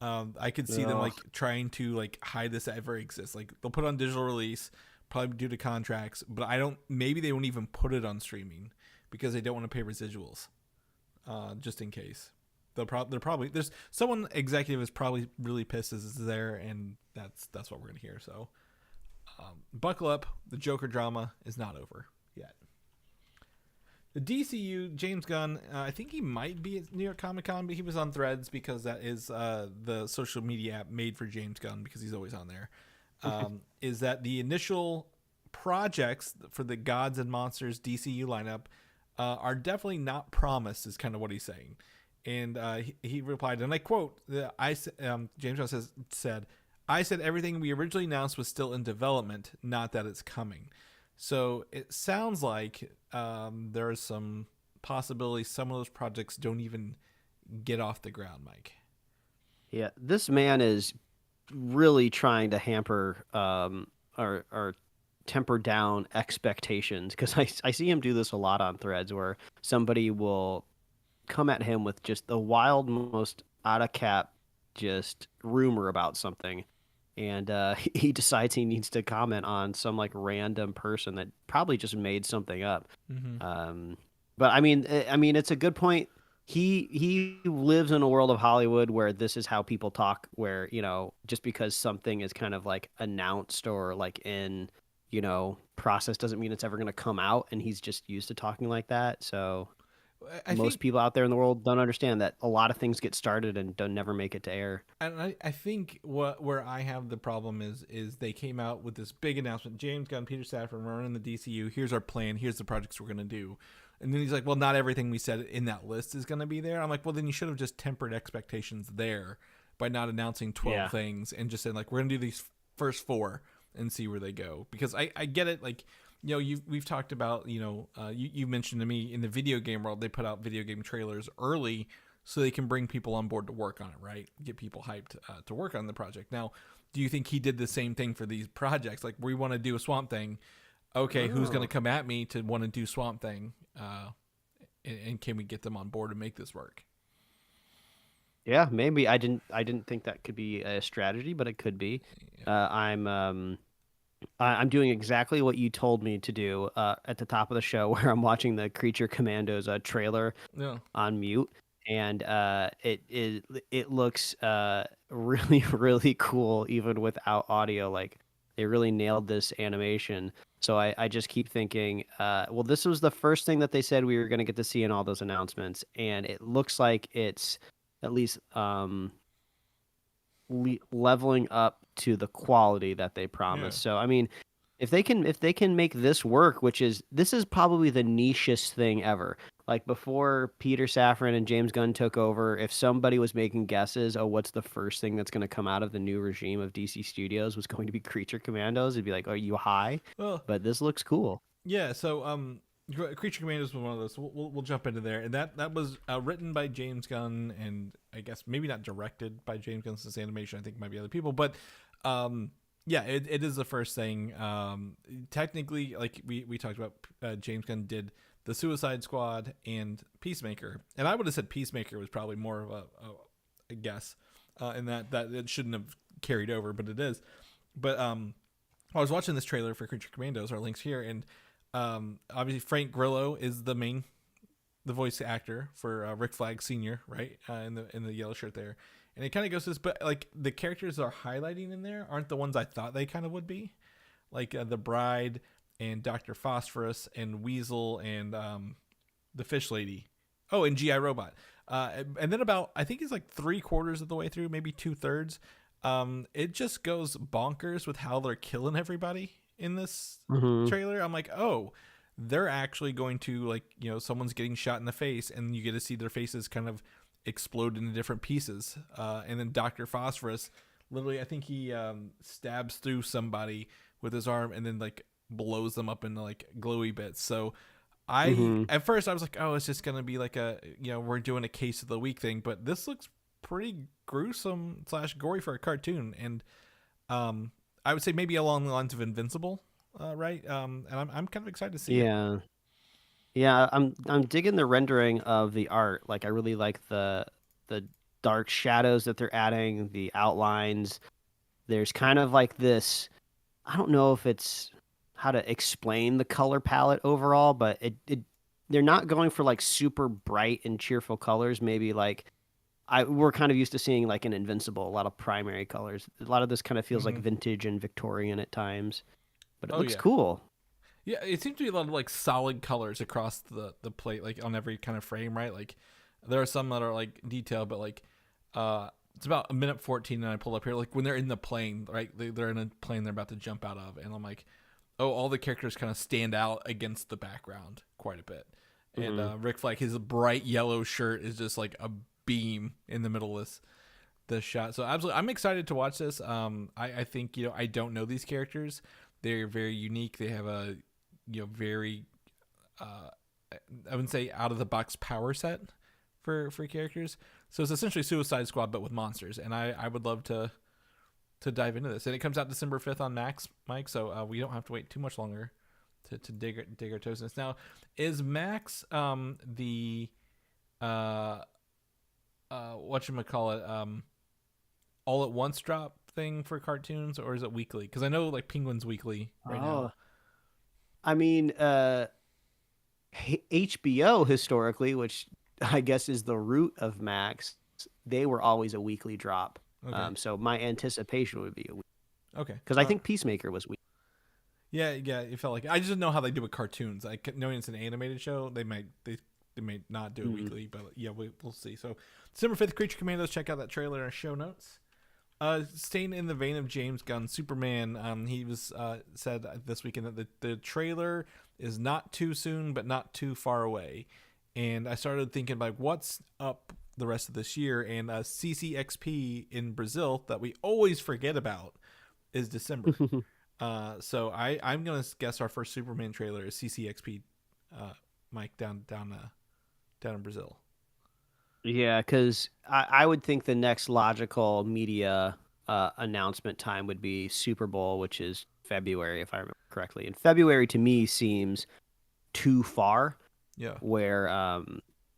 I could see them like trying to like hide this ever exists. Like they'll put it on digital release, probably due to contracts, but maybe they won't even put it on streaming because they don't want to pay residuals, just in case. They're probably there's someone executive is probably really pissed as it's there, and that's what we're gonna hear. So buckle up, the Joker drama is not over yet. The DCU, James Gunn, I think he might be at New York Comic Con, but he was on Threads because that is the social media app made for James Gunn because he's always on there. Is that the initial projects for the Gods and Monsters DCU lineup are definitely not promised, is kind of what he's saying. And he replied, and I quote, James Gunn said, I said everything we originally announced was still in development, not that it's coming. So it sounds like there is some possibility some of those projects don't even get off the ground, Mike. Yeah, this man is really trying to hamper or temper down expectations, because I see him do this a lot on threads where somebody will come at him with just the wild, most out of cap, just rumor about something, and he decides he needs to comment on some like random person that probably just made something up. Mm-hmm. But I mean, it's a good point. He lives in a world of Hollywood where this is how people talk, where, just because something is kind of like announced or like in, process doesn't mean it's ever going to come out, and he's just used to talking like that. So most think, people out there in the world don't understand that a lot of things get started and don't never make it to air. and I think where I have the problem is they came out with this big announcement. James Gunn, Peter Safran, we're running the DCU. Here's our plan. Here's the projects we're gonna do. And then he's like, well, not everything we said in that list is going to be there. I'm like, well, then you should have just tempered expectations there by not announcing 12 things and just saying, like, we're going to do these first 4 and see where they go. Because I get it. Like, we've talked about, you mentioned to me in the video game world, they put out video game trailers early so they can bring people on board to work on it, right? Get people hyped to work on the project. Now, do you think he did the same thing for these projects? Like, we want to do a Swamp Thing. Okay, who's going to come at me to want to do Swamp Thing? And can we get them on board to make this work? Yeah, maybe. I didn't think that could be a strategy, but it could be. Yeah. I'm doing exactly what you told me to do at the top of the show, where I'm watching the Creature Commandos trailer on mute, and it looks really really cool even without audio. Like, they really nailed this animation. So I just keep thinking, well, this was the first thing that they said we were going to get to see in all those announcements, and it looks like it's at least leveling up to the quality that they promised. Yeah. So I mean, if they can make this work, this is probably the nichest thing ever. Like, before Peter Safran and James Gunn took over, if somebody was making guesses, what's the first thing that's going to come out of the new regime of DC Studios, was going to be Creature Commandos, it'd be like, are you high? Well, But this looks cool. yeah. So, Creature Commandos was one of those. So we'll jump into there, and that was written by James Gunn, and I guess maybe not directed by James Gunn since animation. I think it might be other people, but yeah, it is the first thing. Technically, like we talked about, James Gunn did the Suicide Squad and Peacemaker, and I would have said Peacemaker was probably more of a guess, in that it shouldn't have carried over, but it is. But I was watching this trailer for Creature Commandos. Our links here, and obviously Frank Grillo is the voice actor for Rick Flag Sr., right? In the yellow shirt there. And it kind of goes to this, but like the characters they're highlighting in there aren't the ones I thought they kind of would be. Like the Bride and Dr. Phosphorus and Weasel and the Fish Lady. Oh, and G.I. Robot. And then about, I think it's like 3/4 of the way through, maybe 2/3. It just goes bonkers with how they're killing everybody in this trailer. I'm like, oh, they're actually going to, like, someone's getting shot in the face, and you get to see their faces kind of explode into different pieces. And then Dr. Phosphorus, literally, I think he stabs through somebody with his arm and then like blows them up into like glowy bits. So at first I was like, oh, it's just gonna be like a, we're doing a case of the week thing, but this looks pretty gruesome / gory for a cartoon. And I would say maybe along the lines of Invincible, right? And I'm kind of excited to see it. Yeah, I'm digging the rendering of the art. Like, I really like the dark shadows that they're adding, the outlines. There's kind of like this, I don't know if it's how to explain the color palette overall, but they're not going for like super bright and cheerful colors. Maybe like we're kind of used to seeing like an Invincible, a lot of primary colors. A lot of this kind of feels like vintage and Victorian at times, but it looks cool. Yeah, it seems to be a lot of like solid colors across the plate, like on every kind of frame, right? Like there are some that are like detailed, but like it's about 1:14, and I pulled up here, like when they're in the plane, right? They're in a plane they're about to jump out of, and I'm like, oh, all the characters kind of stand out against the background quite a bit. And Rick Flag, his bright yellow shirt is just like a beam in the middle of this shot. So absolutely, I'm excited to watch this. I think, I don't know these characters. They're very unique. They have a very I wouldn't say out of the box power set for characters. So it's essentially Suicide Squad but with monsters, and I would love to dive into this. And it comes out December 5th on Max, Mike. So we don't have to wait too much longer to dig our toes in this. Now, is Max the whatchamacallit, all at once drop thing for cartoons, or is it weekly? Because I know like Penguin's weekly right now. I mean, HBO historically, which I guess is the root of Max, they were always a weekly drop. Okay. So my anticipation would be a week. Okay. Because I think Peacemaker was weekly. Yeah, it felt like I just didn't know how they do with cartoons. Like knowing it's an animated show, they may not do it weekly, but yeah, we'll see. So December 5th, Creature Commandos. Check out that trailer in our show notes. Staying in the vein of James Gunn, Superman. He was said this weekend that the trailer is not too soon, but not too far away. And I started thinking like, what's up the rest of this year? And CCXP in Brazil that we always forget about is December. So I'm gonna guess our first Superman trailer is CCXP, Mike, down in Brazil. Yeah, because I would think the next logical media announcement time would be Super Bowl, which is February, if I remember correctly. And February to me seems too far. Yeah. Where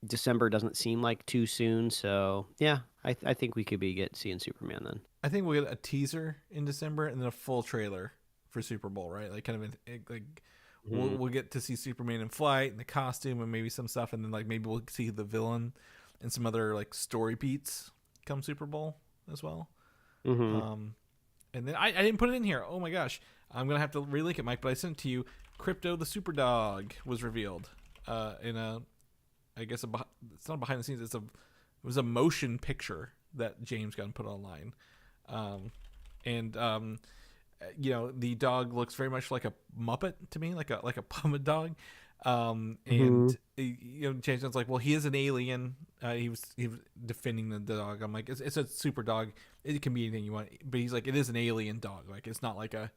December doesn't seem like too soon. So yeah, I think we could be seeing Superman then. I think we'll get a teaser in December and then a full trailer for Super Bowl, right? Like kind of like we'll get to see Superman in flight and the costume and maybe some stuff, and then like maybe we'll see the villain and some other like story beats come Super Bowl as well. And then I didn't put it in here. Oh my gosh, I'm gonna have to relink it, Mike. But I sent it to you. Krypto the Super Dog was revealed in a, I guess it's not behind the scenes. It was a motion picture that James Gunn put online. You know, the dog looks very much like a Muppet to me, like a puppet dog. And you know, James Gunn's like, well, he is an alien. He was defending the dog. I'm like, it's a super dog. It can be anything you want, but he's like, it is an alien dog. Like, it's not like a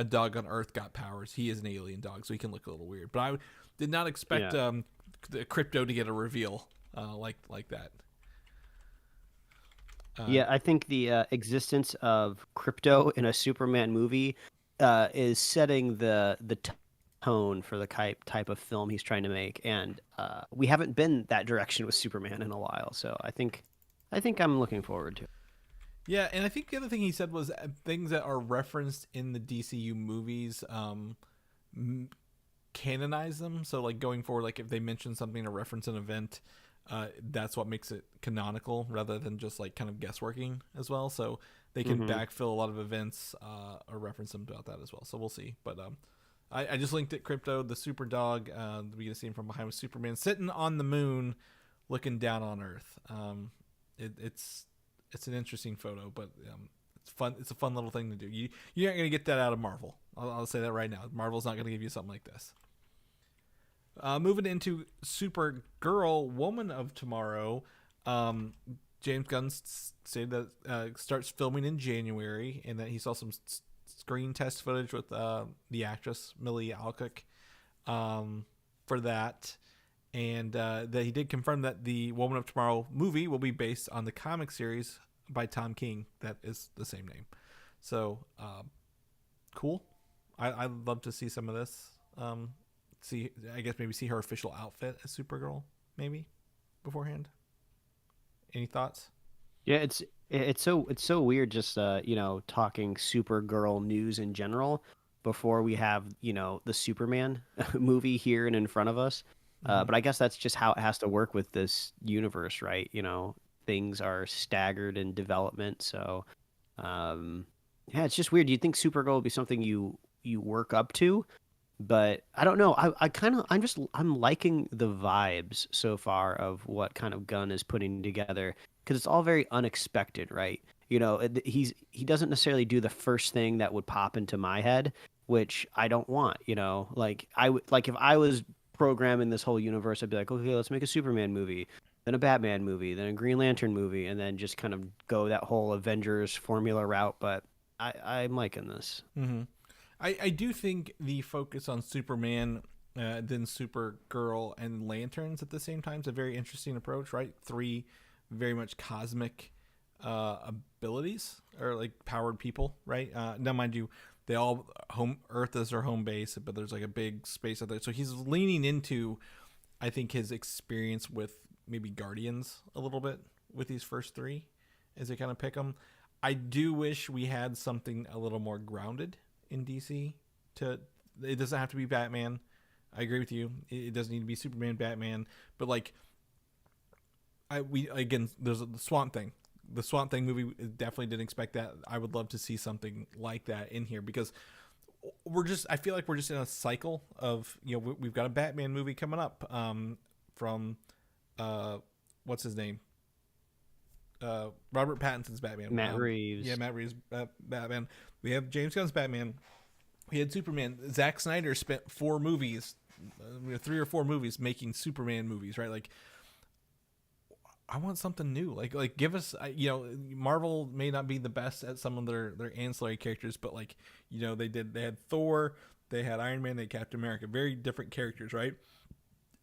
dog on Earth got powers. He is an alien dog, so he can look a little weird. But I did not expect the Krypto to get a reveal like that. Yeah, I think the existence of Krypto in a Superman movie is setting the tone for the type of film he's trying to make, and we haven't been that direction with Superman in a while. So I think I'm looking forward to it. Yeah, and I think the other thing he said was things that are referenced in the DCU movies, canonize them. So like going forward, like if they mention something or reference an event, that's what makes it canonical rather than just like kind of guessworking as well. So they can backfill a lot of events or reference them about that as well. So we'll see. But I just linked it. Krypto, the super dog. We get to see him from behind with Superman sitting on the moon, looking down on Earth. It's an interesting photo, but it's fun. It's a fun little thing to do. You're not gonna get that out of Marvel. I'll say that right now. Marvel's not gonna give you something like this. Moving into Supergirl, Woman of Tomorrow, James Gunn said that starts filming in January, and that he saw some screen test footage with the actress Millie Alcock for that, and that he did confirm that the Woman of Tomorrow movie will be based on the comic series by Tom King that is the same name. So cool. I'd love to see some of this. I guess maybe see her official outfit as Supergirl maybe beforehand. Any thoughts? Yeah, it's so weird just talking Supergirl news in general before we have the Superman movie here and in front of us. But I guess that's just how it has to work with this universe, right? Things are staggered in development, so yeah, it's just weird. You'd think Supergirl would be something you work up to, but I don't know. I'm liking the vibes so far of what kind of Gunn is putting together, because it's all very unexpected, right? He doesn't necessarily do the first thing that would pop into my head, which I don't want. Like if I was programming this whole universe, I'd be like, okay, let's make a Superman movie, then a Batman movie, then a Green Lantern movie, and then just kind of go that whole Avengers formula route. But I'm liking this. Mm-hmm. I do think the focus on Superman, then Supergirl and Lanterns at the same time is a very interesting approach, right? 3 very much cosmic abilities or like powered people, right? Now, mind you, they all Earth is their home base, but there's like a big space out there. So he's leaning into, I think, his experience with maybe Guardians a little bit with these first three as they kind of pick them. I do wish we had something a little more grounded in DC. It doesn't have to be Batman. I agree with you. It doesn't need to be Superman, Batman, but like there's the Swamp Thing. The Swamp Thing movie definitely didn't expect that. I would love to see something like that in here because I feel like we're just in a cycle of, we've got a Batman movie coming up from what's his name? Robert Pattinson's Batman. Matt Reeves. Yeah, Matt Reeves' Batman. We have James Gunn's Batman. We had Superman. Zack Snyder spent 4 movies, 3 or 4 movies making Superman movies, right? Like, I want something new. Like give us, Marvel may not be the best at some of their ancillary characters, but like, they had Thor, they had Iron Man, they had Captain America, very different characters, right?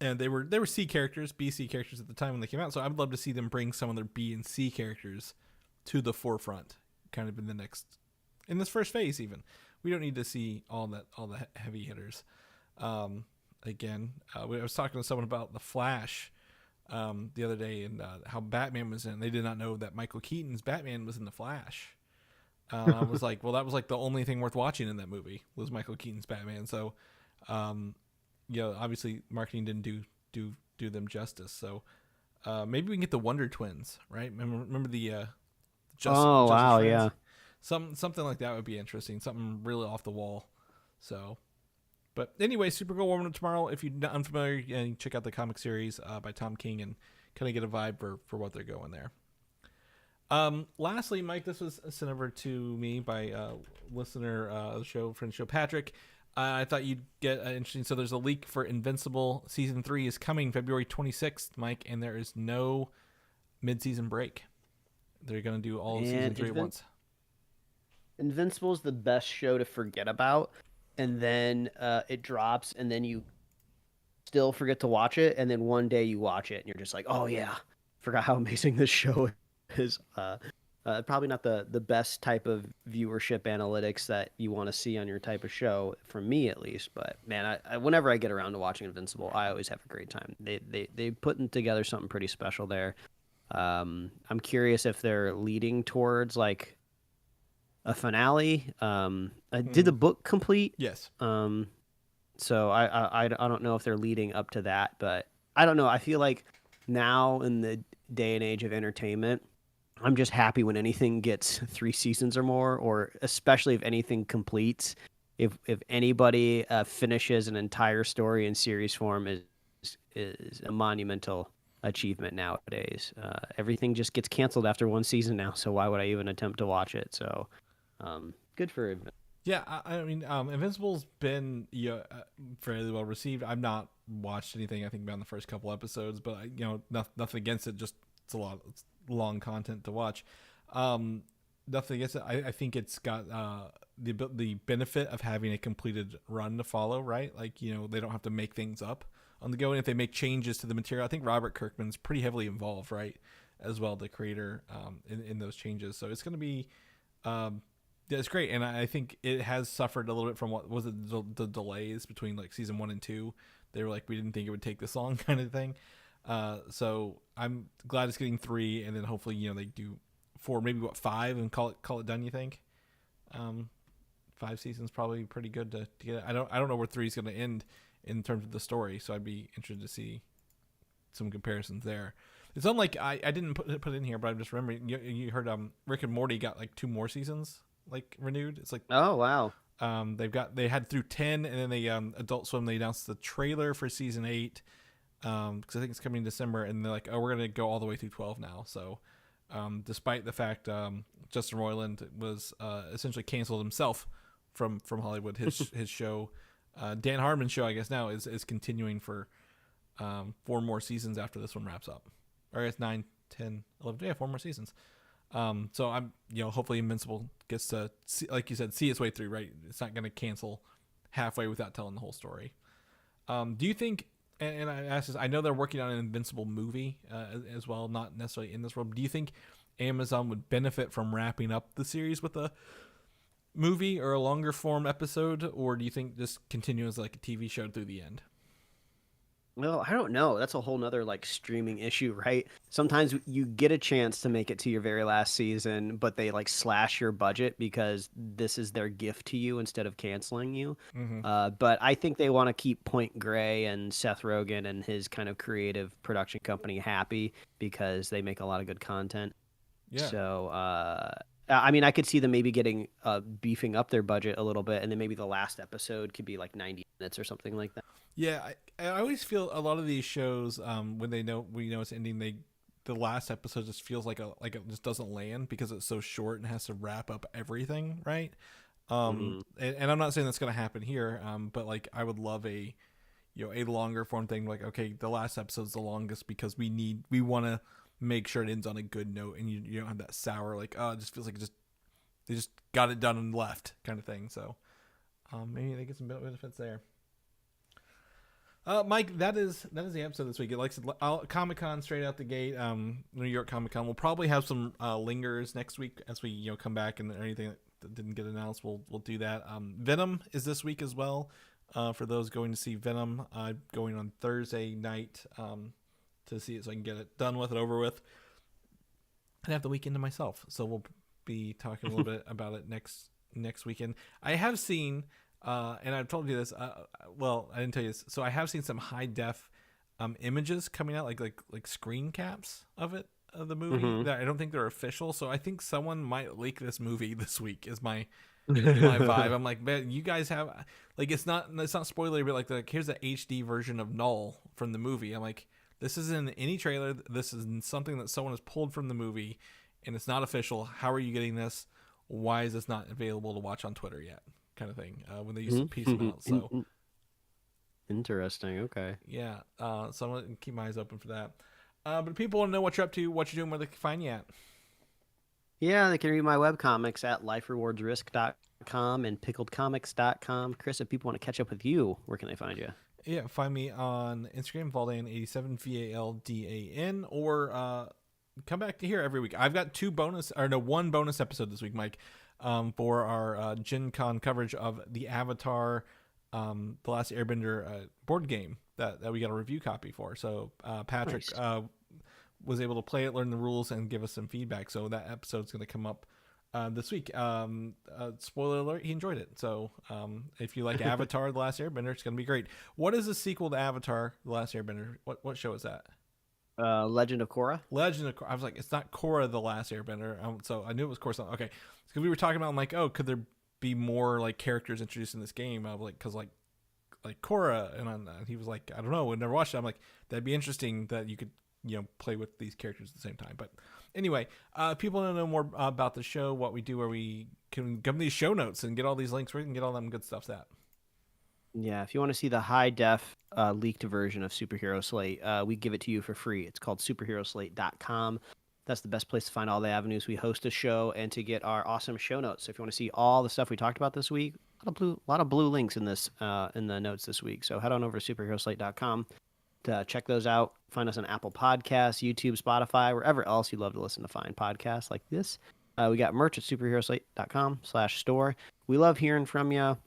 And they were C characters, B, C characters at the time when they came out. So I would love to see them bring some of their B and C characters to the forefront, kind of in this first phase even. We don't need to see all the heavy hitters. Again, I was talking to someone about The Flash the other day and how Batman was in. They did not know that Michael Keaton's Batman was in The Flash. I was like, well, that was like the only thing worth watching in that movie was Michael Keaton's Batman. So, obviously marketing didn't do them justice. So maybe we can get the Wonder Twins, right? Remember the wow, Friends? yeah. Something like that would be interesting. Something really off the wall. So, but anyway, Supergirl warming up tomorrow. If you're not unfamiliar, you can check out the comic series by Tom King and kind of get a vibe for what they're going there. Lastly, Mike, this was sent over to me by listener of the show, friend show Patrick. I thought you'd get interesting. So there's a leak for Invincible season 3 is coming February 26th, Mike, and there is no mid-season break. They're going to do all of season 3 at once. Invincible is the best show to forget about, and then it drops, and then you still forget to watch it, and then one day you watch it, and you're just like, oh yeah, forgot how amazing this show is. Probably not the best type of viewership analytics that you want to see on your type of show, for me at least. But man, I whenever I get around to watching Invincible, I always have a great time. They putting together something pretty special there. I'm curious if they're leading towards like a finale. Did the book complete? Yes. So I don't know if they're leading up to that, but I don't know. I feel like now in the day and age of entertainment, I'm just happy when anything gets 3 seasons or more, or especially if anything completes. If anybody finishes an entire story in series form is a monumental achievement nowadays. Everything just gets canceled after 1 season now, so why would I even attempt to watch it? So good for it. Yeah, I mean, Invincible's been fairly well received. I've not watched anything, I think, beyond the first couple episodes, but nothing against it. Just it's long content to watch. Nothing against it. I think it's got the benefit of having a completed run to follow, right? Like, they don't have to make things up on the go, and if they make changes to the material, I think Robert Kirkman's pretty heavily involved, right, as well, the creator in those changes. So it's going to be it's great, and I think it has suffered a little bit from what was it, the delays between like season 1 and 2. They were like, we didn't think it would take this long, kind of thing. So I'm glad it's getting 3, and then hopefully they do 4, maybe 5, and call it done. You think 5 seasons probably pretty good to get it. I don't know where 3 is going to end in terms of the story, so I'd be interested to see some comparisons there. It's unlike I didn't put it in here, but I'm just remembering you heard Rick and Morty got like 2 more seasons like renewed. It's like, oh wow. They had through 10, and then they Adult Swim, they announced the trailer for season 8 because I think it's coming in December, and they're like, oh, we're gonna go all the way through 12 now. So despite the fact Justin Roiland was essentially canceled himself from Hollywood, his show, Dan Harmon's show, I guess now is continuing for 4 more seasons after this one wraps up, or I guess 9, 10, 11, 4 more seasons. So I'm, hopefully Invincible gets to see, like you said, see its way through, right? It's not going to cancel halfway without telling the whole story. Do you think, and I asked this, I know they're working on an Invincible movie as well, not necessarily in this world. Do you think Amazon would benefit from wrapping up the series with a movie or a longer form episode, or do you think just continue as like a TV show through the end? Well, I don't know. That's a whole nother like streaming issue, right? Sometimes you get a chance to make it to your very last season, but they like slash your budget because this is their gift to you instead of canceling you. But I think they want to keep Point Grey and Seth Rogen and his kind of creative production company happy because they make a lot of good content. Yeah. So, I mean, I could see them maybe getting beefing up their budget a little bit, and then maybe the last episode could be like 90 minutes or something like that. Yeah, I always feel a lot of these shows, when we know it's ending, the last episode just feels like it just doesn't land because it's so short and has to wrap up everything, right? And I'm not saying that's going to happen here, but like I would love a longer form thing. Like, okay, the last episode's the longest because we want to make sure it ends on a good note, and you don't have that sour like, oh, it just feels like they just got it done and left kind of thing. So maybe they get some benefits there. Mike, that is the episode this week. Like Comic-Con straight out the gate. New York Comic-Con. We'll probably have some lingers next week as we come back, and anything that didn't get announced, we'll do that. Venom is this week as well. For those going to see Venom, going on Thursday night to see it, so I can get it done with, it over with, and have the weekend to myself. So we'll be talking a little bit about it next weekend. I have seen. And I've told you this. Well, I didn't tell you this. So I have seen some high def images coming out, like screen caps of the movie. That I don't think they're official. So I think someone might leak this movie this week. Is my vibe. I'm like, man, you guys have like it's not spoiler, but like here's the HD version of Null from the movie. I'm like, this isn't any trailer. This is something that someone has pulled from the movie, and it's not official. How are you getting this? Why is this not available to watch on Twitter yet? Kind of thing when they used to piece them out. So interesting. Okay. Yeah. So I'm gonna keep my eyes open for that. But people want to know what you're up to, what you're doing, where they can find you at. Yeah, they can read my webcomics at liferewardsrisk.com and pickledcomics.com. Chris, if people want to catch up with you, where can they find you? Yeah, find me on Instagram, Valdan87, VALDAN, or come back to here every week. I've got one bonus episode this week, Mike. For our Gen Con coverage of the Avatar, The Last Airbender board game that we got a review copy for. So Patrick was able to play it, learn the rules, and give us some feedback. So that episode's going to come up this week. Spoiler alert, he enjoyed it. So if you like Avatar, The Last Airbender, it's going to be great. What is the sequel to Avatar, The Last Airbender? What show is that? Legend of Korra. Legend of Korra. I was like, it's not Korra the Last Airbender. So I knew it was Korra. Okay, because we were talking about, I'm like, oh, could there be more like characters introduced in this game? I was like, because like Korra, and he was like, I don't know, I never watched it. I'm like, that'd be interesting that you could play with these characters at the same time. But anyway, people want to know more about the show, what we do, where we can give them these show notes and get all these links, where we can get all them good stuff. Yeah, if you want to see the high def leaked version of Superhero Slate, we give it to you for free. It's called superheroslate.com. That's the best place to find all the avenues we host a show and to get our awesome show notes. So if you want to see all the stuff we talked about this week, a lot of blue links in the notes this week. So head on over to superheroslate.com to check those out. Find us on Apple Podcasts, YouTube, Spotify, wherever else you love to listen to fine podcasts like this. We got merch at superheroslate.com/store. We love hearing from you.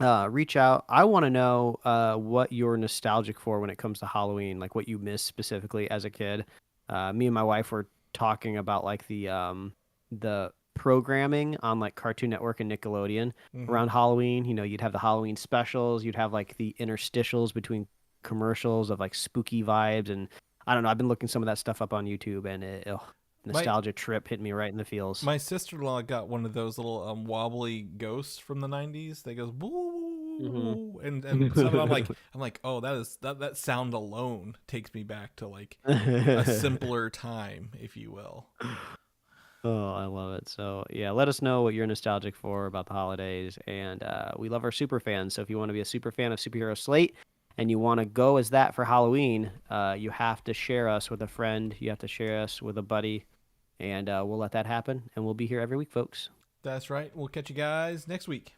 Reach out. I want to know what you're nostalgic for when it comes to Halloween, like what you miss specifically as a kid. Me and my wife were talking about like the programming on like Cartoon Network and Nickelodeon around Halloween. You'd have the Halloween specials, you'd have like the interstitials between commercials of like spooky vibes, and I don't know, I've been looking some of that stuff up on YouTube, and nostalgia trip hit me right in the feels. My sister-in-law got one of those little wobbly ghosts from the 90s that goes boo, and so I'm like, oh, that sound alone takes me back to like a simpler time, if you will. Oh, I love it. So yeah, let us know what you're nostalgic for about the holidays, and we love our super fans. So if you want to be a super fan of Superhero Slate and you want to go as that for Halloween, you have to share us with a friend, you have to share us with a buddy, and we'll let that happen, and we'll be here every week, folks. That's right. We'll catch you guys next week.